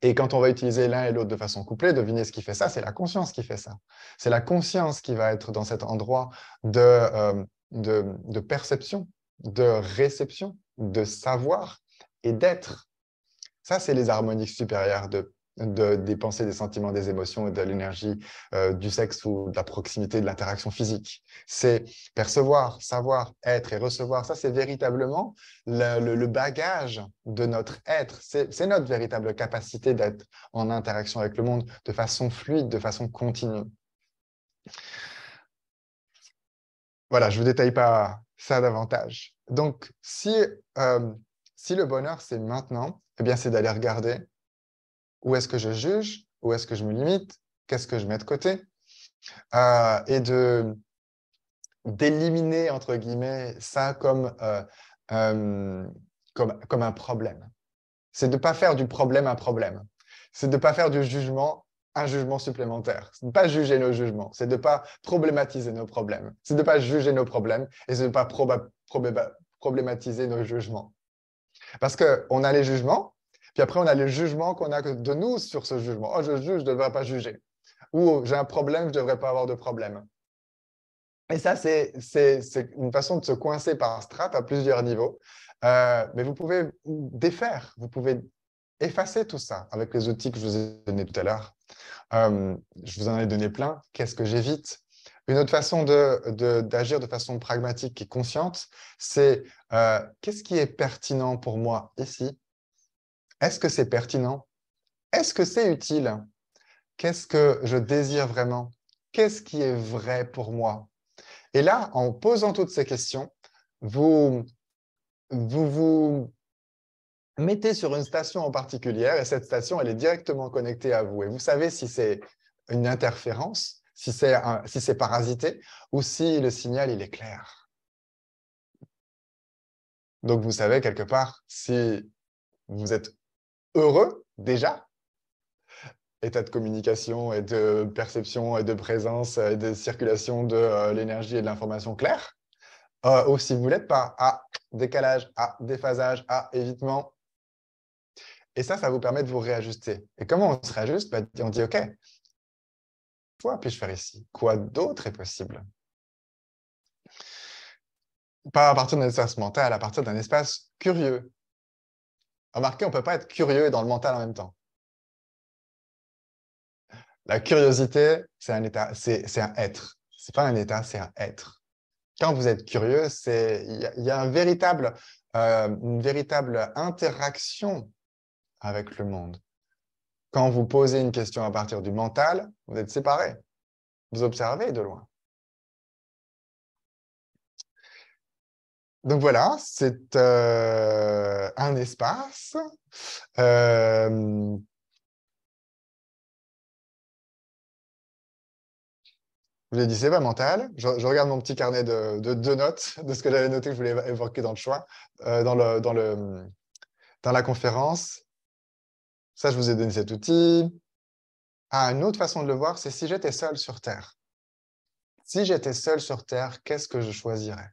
Et quand on va utiliser l'un et l'autre de façon couplée, devinez ce qui fait ça, c'est la conscience qui fait ça. C'est la conscience qui va être dans cet endroit de perception, de réception, de savoir et d'être. Ça, c'est les harmoniques supérieures des pensées, des sentiments, des émotions et de l'énergie du sexe ou de la proximité, de l'interaction physique. C'est percevoir, savoir, être et recevoir. Ça, c'est véritablement le bagage de notre être. C'est notre véritable capacité d'être en interaction avec le monde de façon fluide, de façon continue. Voilà, je ne vous détaille pas ça davantage. Donc, si le bonheur, c'est maintenant, eh bien, c'est d'aller regarder où est-ce que je juge, où est-ce que je me limite, qu'est-ce que je mets de côté, et d'éliminer, entre guillemets, ça comme un problème. C'est de ne pas faire du problème un problème. C'est de ne pas faire du jugement un jugement supplémentaire. C'est de ne pas juger nos jugements. C'est de ne pas problématiser nos problèmes. C'est de ne pas juger nos problèmes et c'est de ne pas problématiser nos jugements. Parce qu'on a les jugements, puis après, on a le jugement qu'on a de nous sur ce jugement. Oh, je juge, je ne devrais pas juger. Ou j'ai un problème, je ne devrais pas avoir de problème. Et ça, c'est une façon de se coincer par strap à plusieurs niveaux. Mais vous pouvez défaire, vous pouvez effacer tout ça avec les outils que je vous ai donnés tout à l'heure. Je vous en ai donné plein. Qu'est-ce que j'évite? Une autre façon d'agir de façon pragmatique et consciente, c'est qu'est-ce qui est pertinent pour moi ici? Est-ce que c'est pertinent? Est-ce que c'est utile? Qu'est-ce que je désire vraiment? Qu'est-ce qui est vrai pour moi? Et là, en posant toutes ces questions, vous vous mettez sur une station en particulier et cette station, elle est directement connectée à vous. Et vous savez si c'est une interférence, si c'est parasité ou si le signal, il est clair. Donc, vous savez quelque part si vous êtes heureux déjà, état de communication et de perception et de présence et de circulation de l'énergie et de l'information claire, ou si vous ne l'êtes pas, décalage, déphasage, évitement. Et ça vous permet de vous réajuster. Et comment on se réajuste? On dit, OK, quoi puis-je faire ici? Quoi d'autre est possible? Pas à partir d'un espace mental, à partir d'un espace curieux. Remarquez, on ne peut pas être curieux et dans le mental en même temps. La curiosité, c'est un état, c'est un être. Ce n'est pas un état, c'est un être. Quand vous êtes curieux, il y a une véritable interaction avec le monde. Quand vous posez une question à partir du mental, vous êtes séparés. Vous observez de loin. Donc voilà, c'est un espace. Je vous ai dit, c'est pas mental. Je regarde mon petit carnet de notes, de ce que j'avais noté que je voulais évoquer dans le choix, dans la conférence. Ça, je vous ai donné cet outil. Une autre façon de le voir, c'est si j'étais seul sur Terre. Si j'étais seul sur Terre, qu'est-ce que je choisirais?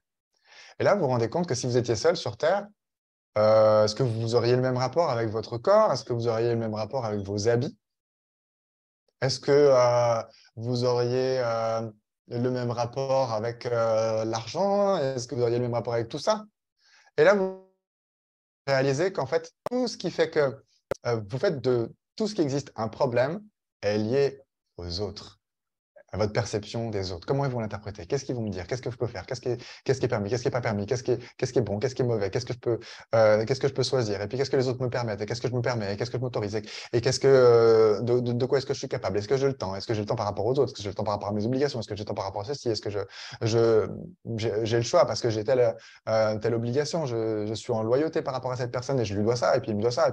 Et là, vous vous rendez compte que si vous étiez seul sur Terre, est-ce que vous auriez le même rapport avec votre corps? Est-ce que vous auriez le même rapport avec vos habits? Est-ce que vous auriez le même rapport avec l'argent? Est-ce que vous auriez le même rapport avec tout ça? Et là, vous réalisez qu'en fait, tout ce qui fait que vous faites de tout ce qui existe un problème est lié aux autres. à votre perception des autres. Comment ils vont l'interpréter? Qu'est-ce qu'ils vont me dire? Qu'est-ce que je peux faire? Qu'est-ce qui est permis? Qu'est-ce qui n'est pas permis? Qu'est-ce qui est bon? Qu'est-ce qui est mauvais? Qu'est-ce que je peux choisir? Et puis, qu'est-ce que les autres me permettent? Et qu'est-ce que je me permets? Et qu'est-ce que je m'autorise? Et de quoi est-ce que je suis capable? Est-ce que j'ai le temps? Est-ce que j'ai le temps par rapport aux autres? Est-ce que j'ai le temps par rapport à mes obligations? Est-ce que j'ai le temps par rapport à ceci? Est-ce que j'ai le choix parce que j'ai telle obligation? Je suis en loyauté par rapport à cette personne et je lui dois ça, et puis il me doit ça.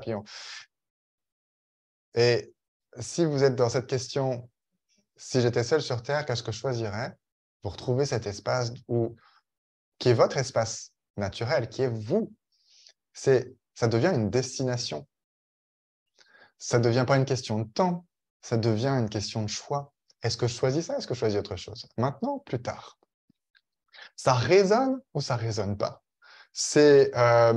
Et si vous êtes dans cette question, si j'étais seul sur Terre, qu'est-ce que je choisirais pour trouver cet espace qui est votre espace naturel, qui est vous? Ça devient une destination. Ça ne devient pas une question de temps, ça devient une question de choix. Est-ce que je choisis ça? Est-ce que je choisis autre chose? Maintenant ou plus tard? Ça résonne ou ça résonne pas? Ça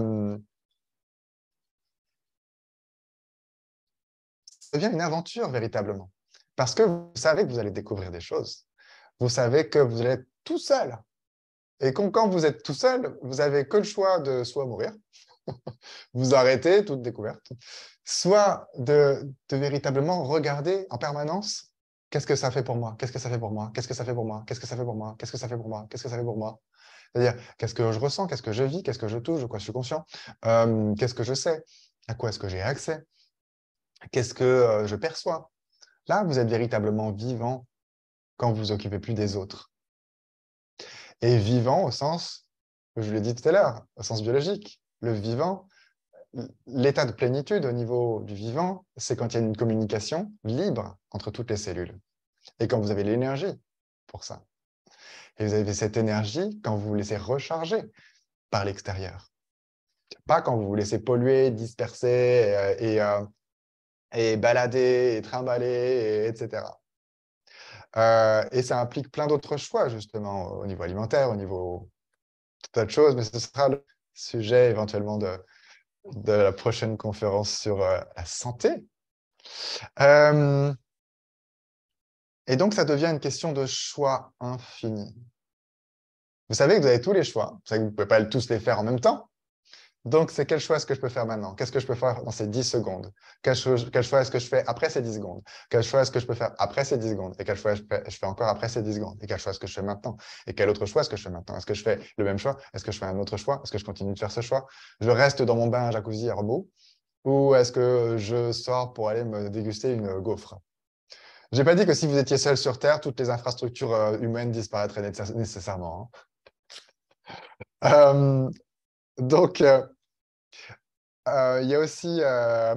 devient une aventure véritablement. Parce que vous savez que vous allez découvrir des choses. Vous savez que vous allez être tout seul. Et quand vous êtes tout seul, vous n'avez que le choix de soit mourir, vous arrêtez toute découverte, soit de véritablement regarder en permanence qu'est-ce que ça fait pour moi, qu'est-ce que ça fait pour moi, qu'est-ce que ça fait pour moi, qu'est-ce que ça fait pour moi, qu'est-ce que ça fait pour moi, qu'est-ce que ça fait pour moi. C'est-à-dire, qu'est-ce que je ressens, qu'est-ce que je vis, qu'est-ce que je touche, de quoi je suis conscient, qu'est-ce que je sais, à quoi est-ce que j'ai accès, qu'est-ce que je perçois. Là, vous êtes véritablement vivant quand vous vous occupez plus des autres. Et vivant au sens, je l'ai dit tout à l'heure, au sens biologique. Le vivant, l'état de plénitude au niveau du vivant, c'est quand il y a une communication libre entre toutes les cellules. Et quand vous avez l'énergie pour ça. Et vous avez cette énergie quand vous vous laissez recharger par l'extérieur. Pas quand vous vous laissez polluer, disperser et balader, et trimballer, etc. Et ça implique plein d'autres choix, justement, au niveau alimentaire, au niveau tout tas de choses, mais ce sera le sujet éventuellement de la prochaine conférence sur la santé. Et donc, ça devient une question de choix infini. Vous savez que vous avez tous les choix. Vous savez que vous ne pouvez pas tous les faire en même temps. Donc, c'est quel choix est-ce que je peux faire maintenant? Qu'est-ce que je peux faire dans ces 10 secondes? Quel choix est-ce que je fais après ces 10 secondes? Quel choix est-ce que je peux faire après ces 10 secondes? Et quel choix je fais encore après ces 10 secondes? Et quel choix est-ce que je fais maintenant? Et quel autre choix est-ce que je fais maintenant? Est-ce que je fais le même choix? Est-ce que je fais un autre choix? Est-ce que je continue de faire ce choix? Je reste dans mon bain à jacuzzi à rebout? Ou est-ce que je sors pour aller me déguster une gaufre? Je n'ai pas dit que si vous étiez seul sur Terre, toutes les infrastructures humaines disparaîtraient nécessairement. Donc, il y a aussi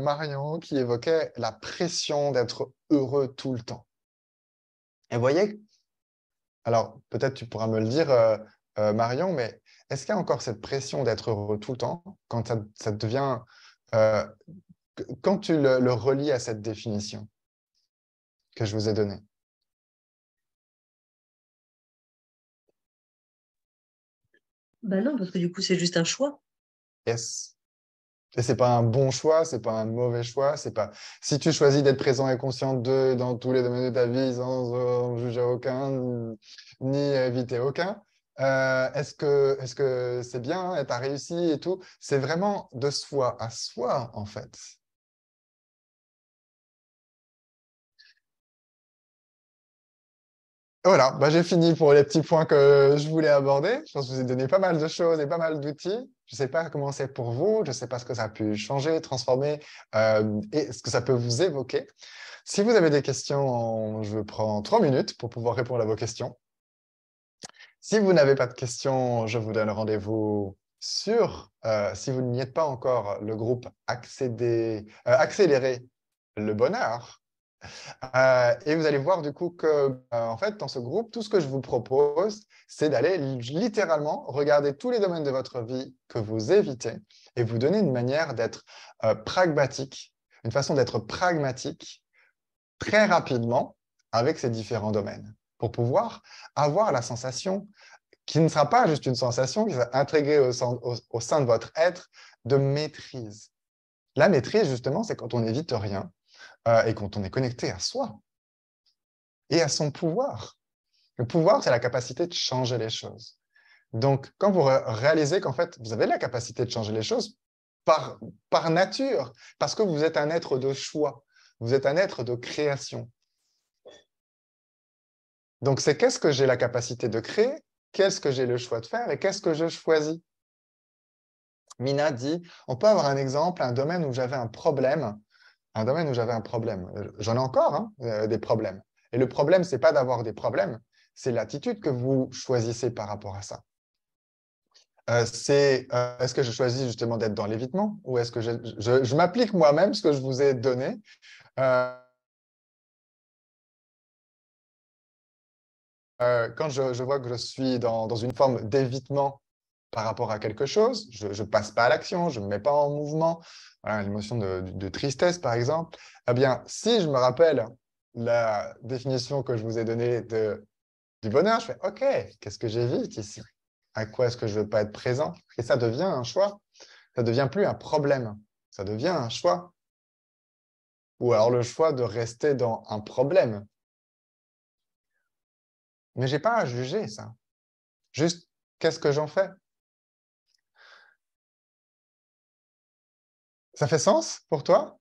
Marion qui évoquait la pression d'être heureux tout le temps. Et vous voyez, alors peut-être tu pourras me le dire, Marion, mais est-ce qu'il y a encore cette pression d'être heureux tout le temps quand ça devient, euh, quand tu le relis à cette définition que je vous ai donnée? Bah non, parce que du coup, c'est juste un choix. Yes. Et c'est pas un bon choix, c'est pas un mauvais choix, c'est pas. Si tu choisis d'être présent et conscient dans tous les domaines de ta vie sans en juger aucun, ni éviter aucun, est-ce que c'est bien, et t'as réussi et tout? C'est vraiment de soi à soi, en fait. Voilà, bah, j'ai fini pour les petits points que je voulais aborder. Je pense que je vous ai donné pas mal de choses et pas mal d'outils. Je ne sais pas comment c'est pour vous, je ne sais pas ce que ça a pu changer, transformer et ce que ça peut vous évoquer. Si vous avez des questions, je prends 3 minutes pour pouvoir répondre à vos questions. Si vous n'avez pas de questions, je vous donne rendez-vous si vous n'y êtes pas encore, le groupe Accélérer le bonheur. Et vous allez voir du coup que, en fait, dans ce groupe, tout ce que je vous propose, c'est d'aller littéralement regarder tous les domaines de votre vie que vous évitez et vous donner une manière d'être pragmatique, une façon d'être pragmatique très rapidement avec ces différents domaines pour pouvoir avoir la sensation qui ne sera pas juste une sensation, qui sera intégrée au sein de votre être de maîtrise. La maîtrise, justement, c'est quand on n'évite rien et quand on est connecté à soi et à son pouvoir. Le pouvoir, c'est la capacité de changer les choses. Donc, quand vous réalisez qu'en fait, vous avez la capacité de changer les choses par nature, parce que vous êtes un être de choix, vous êtes un être de création. Donc, c'est qu'est-ce que j'ai la capacité de créer, qu'est-ce que j'ai le choix de faire et qu'est-ce que je choisis. Mina dit, on peut avoir un exemple, un domaine où j'avais un problème, J'en ai encore hein, des problèmes. Et le problème, ce n'est pas d'avoir des problèmes, c'est l'attitude que vous choisissez par rapport à ça. Est-ce que je choisis justement d'être dans l'évitement ou est-ce que je m'applique moi-même ce que je vous ai donné quand je vois que je suis dans une forme d'évitement par rapport à quelque chose, je ne passe pas à l'action, je ne me mets pas en mouvement, voilà, l'émotion de tristesse par exemple, eh bien, si je me rappelle la définition que je vous ai donnée du bonheur, je fais OK, qu'est-ce que j'évite ici? À quoi est-ce que je ne veux pas être présent? Et ça devient un choix. Ça ne devient plus un problème. Ça devient un choix. Ou alors le choix de rester dans un problème. Mais je n'ai pas à juger ça. Juste, qu'est-ce que j'en fais? Ça fait sens pour toi?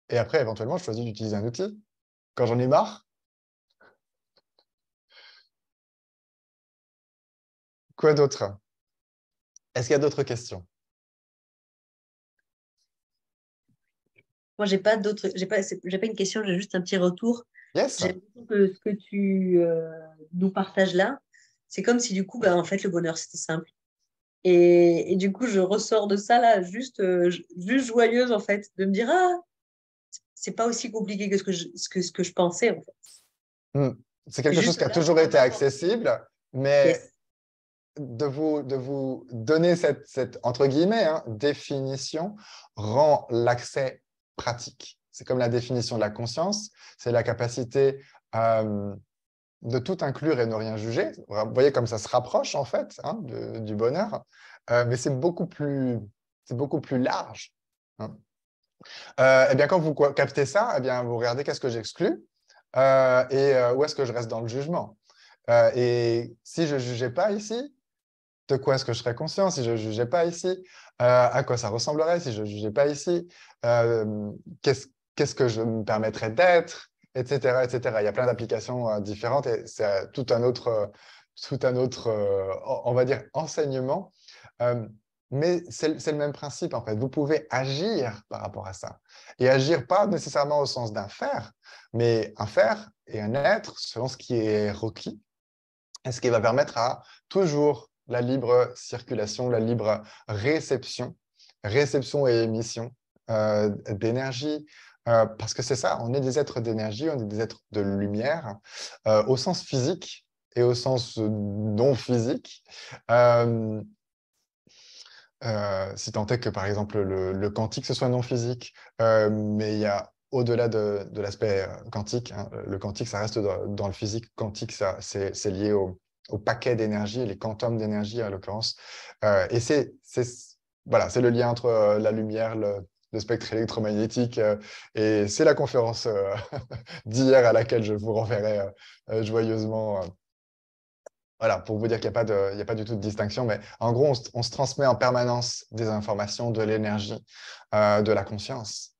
Et après, éventuellement, je choisis d'utiliser un outil. Quand j'en ai marre, quoi d'autre? Est-ce qu'il y a d'autres questions? Moi, j'ai pas une question, j'ai juste un petit retour. Yes. J'ai l'impression que ce que tu nous partages là, c'est comme si du coup, ben, en fait, le bonheur, c'était simple. Et du coup, je ressors de ça là, juste joyeuse en fait, de me dire, ah, c'est pas aussi compliqué que ce que je pensais en fait. Hmm. C'est C'est quelque chose juste qui a là, toujours été accessible, mais yes. de vous donner cette entre guillemets, hein, définition rend l'accès pratique. C'est comme la définition de la conscience, c'est la capacité de tout inclure et ne rien juger. Vous voyez comme ça se rapproche en fait hein, du bonheur, mais c'est beaucoup plus large. Hein. Eh bien, quand vous captez ça, eh bien, vous regardez qu'est-ce que j'exclus où est-ce que je reste dans le jugement. Et si je ne jugeais pas ici, de quoi est-ce que je serais conscient si je ne jugeais pas ici? À quoi ça ressemblerait si je ne jugeais pas ici? Euh, qu'est-ce que je me permettrais d'être? Etc., etc. Il y a plein d'applications différentes et c'est tout un autre on va dire, enseignement. Euh, mais c'est le même principe, en fait. Vous pouvez agir par rapport à ça. Et agir pas nécessairement au sens d'un faire, mais un faire et un être selon ce qui est requis et ce qui va permettre à toujours la libre circulation, la libre réception et émission d'énergie. Parce que c'est ça, on est des êtres d'énergie, on est des êtres de lumière, au sens physique et au sens non physique. Si tant est que, par exemple, le quantique, ce soit non physique, mais il y a au-delà de l'aspect quantique, hein, le quantique, ça reste dans le physique. Quantique, c'est lié au paquet d'énergie, les quantums d'énergie, en l'occurrence. Et voilà, c'est le lien entre la lumière, le spectre électromagnétique, et c'est la conférence d'hier à laquelle je vous renverrai joyeusement. Voilà, pour vous dire qu'il n'y a pas du tout de distinction, mais en gros, on se transmet en permanence des informations, de l'énergie, de la conscience.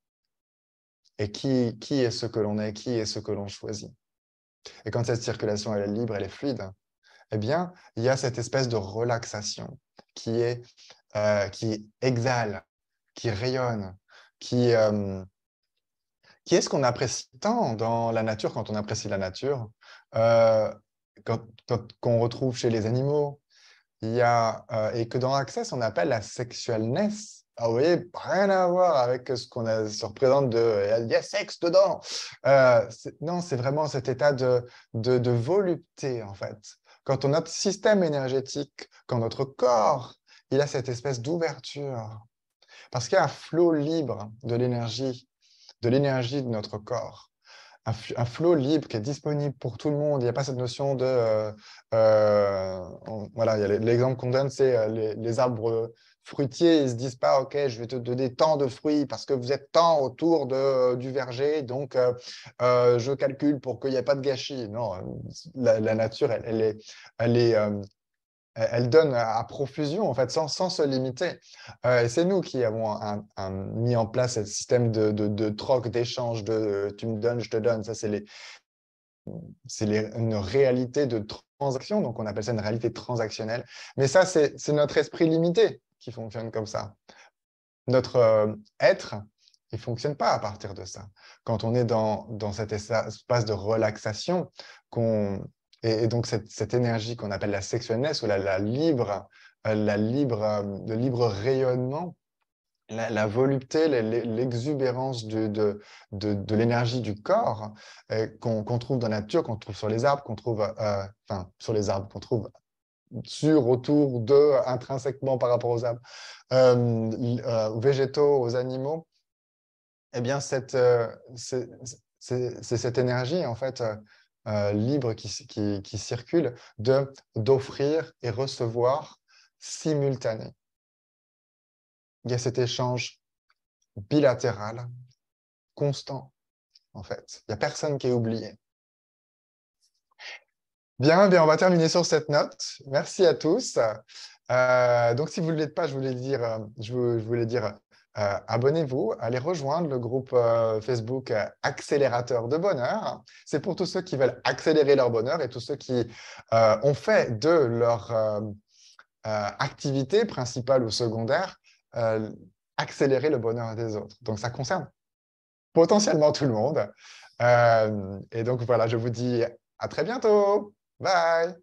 Et qui est ce que l'on est, qui est ce que l'on choisit. Et quand cette circulation elle est libre, elle est fluide, eh bien, il y a cette espèce de relaxation qui exhale, qui rayonne, qui est ce qu'on apprécie tant dans la nature, quand on apprécie la nature, euh, qu'on retrouve chez les animaux. Et que dans Access, on appelle la sexualness. Ah, vous voyez, rien à voir avec ce qu'on se représente il y a sexe dedans. Non, c'est vraiment cet état de volupté, en fait. Quand notre système énergétique, quand notre corps, il a cette espèce d'ouverture. Parce qu'il y a un flot libre de l'énergie de notre corps. Un flot libre qui est disponible pour tout le monde. Il n'y a pas cette notion de... voilà, l'exemple qu'on donne, c'est les arbres fruitiers. Ils ne se disent pas, OK, je vais te donner tant de fruits parce que vous êtes tant autour du verger, donc je calcule pour qu'il n'y ait pas de gâchis. Non, la nature, elle est elle donne à profusion, en fait, sans se limiter. Et c'est nous qui avons mis en place ce système de troc, d'échange, de tu me donnes, je te donne. Ça, une réalité de transaction, donc on appelle ça une réalité transactionnelle. Mais ça, c'est notre esprit limité qui fonctionne comme ça. Notre être, il ne fonctionne pas à partir de ça. Quand on est dans cet espace de relaxation, et donc cette énergie qu'on appelle la sexualness ou le libre rayonnement, la volupté, l'exubérance de l'énergie du corps qu'on trouve dans la nature, qu'on trouve sur les arbres, qu'on trouve, enfin, sur les arbres, qu'on trouve autour d'eux, intrinsèquement par rapport aux arbres, aux végétaux, aux animaux, eh bien, c'est cette énergie, en fait, libre qui circule d'offrir et recevoir simultané. Il y a cet échange bilatéral, constant, en fait. Il n'y a personne qui est oublié. Bien, on va terminer sur cette note. Merci à tous. Donc, si vous ne l'êtes pas, je voulais dire abonnez-vous, allez rejoindre le groupe Facebook Accélérateur de Bonheur. C'est pour tous ceux qui veulent accélérer leur bonheur et tous ceux qui ont fait de leur activité principale ou secondaire accélérer le bonheur des autres. Donc, ça concerne potentiellement tout le monde. Et donc, voilà, je vous dis à très bientôt. Bye.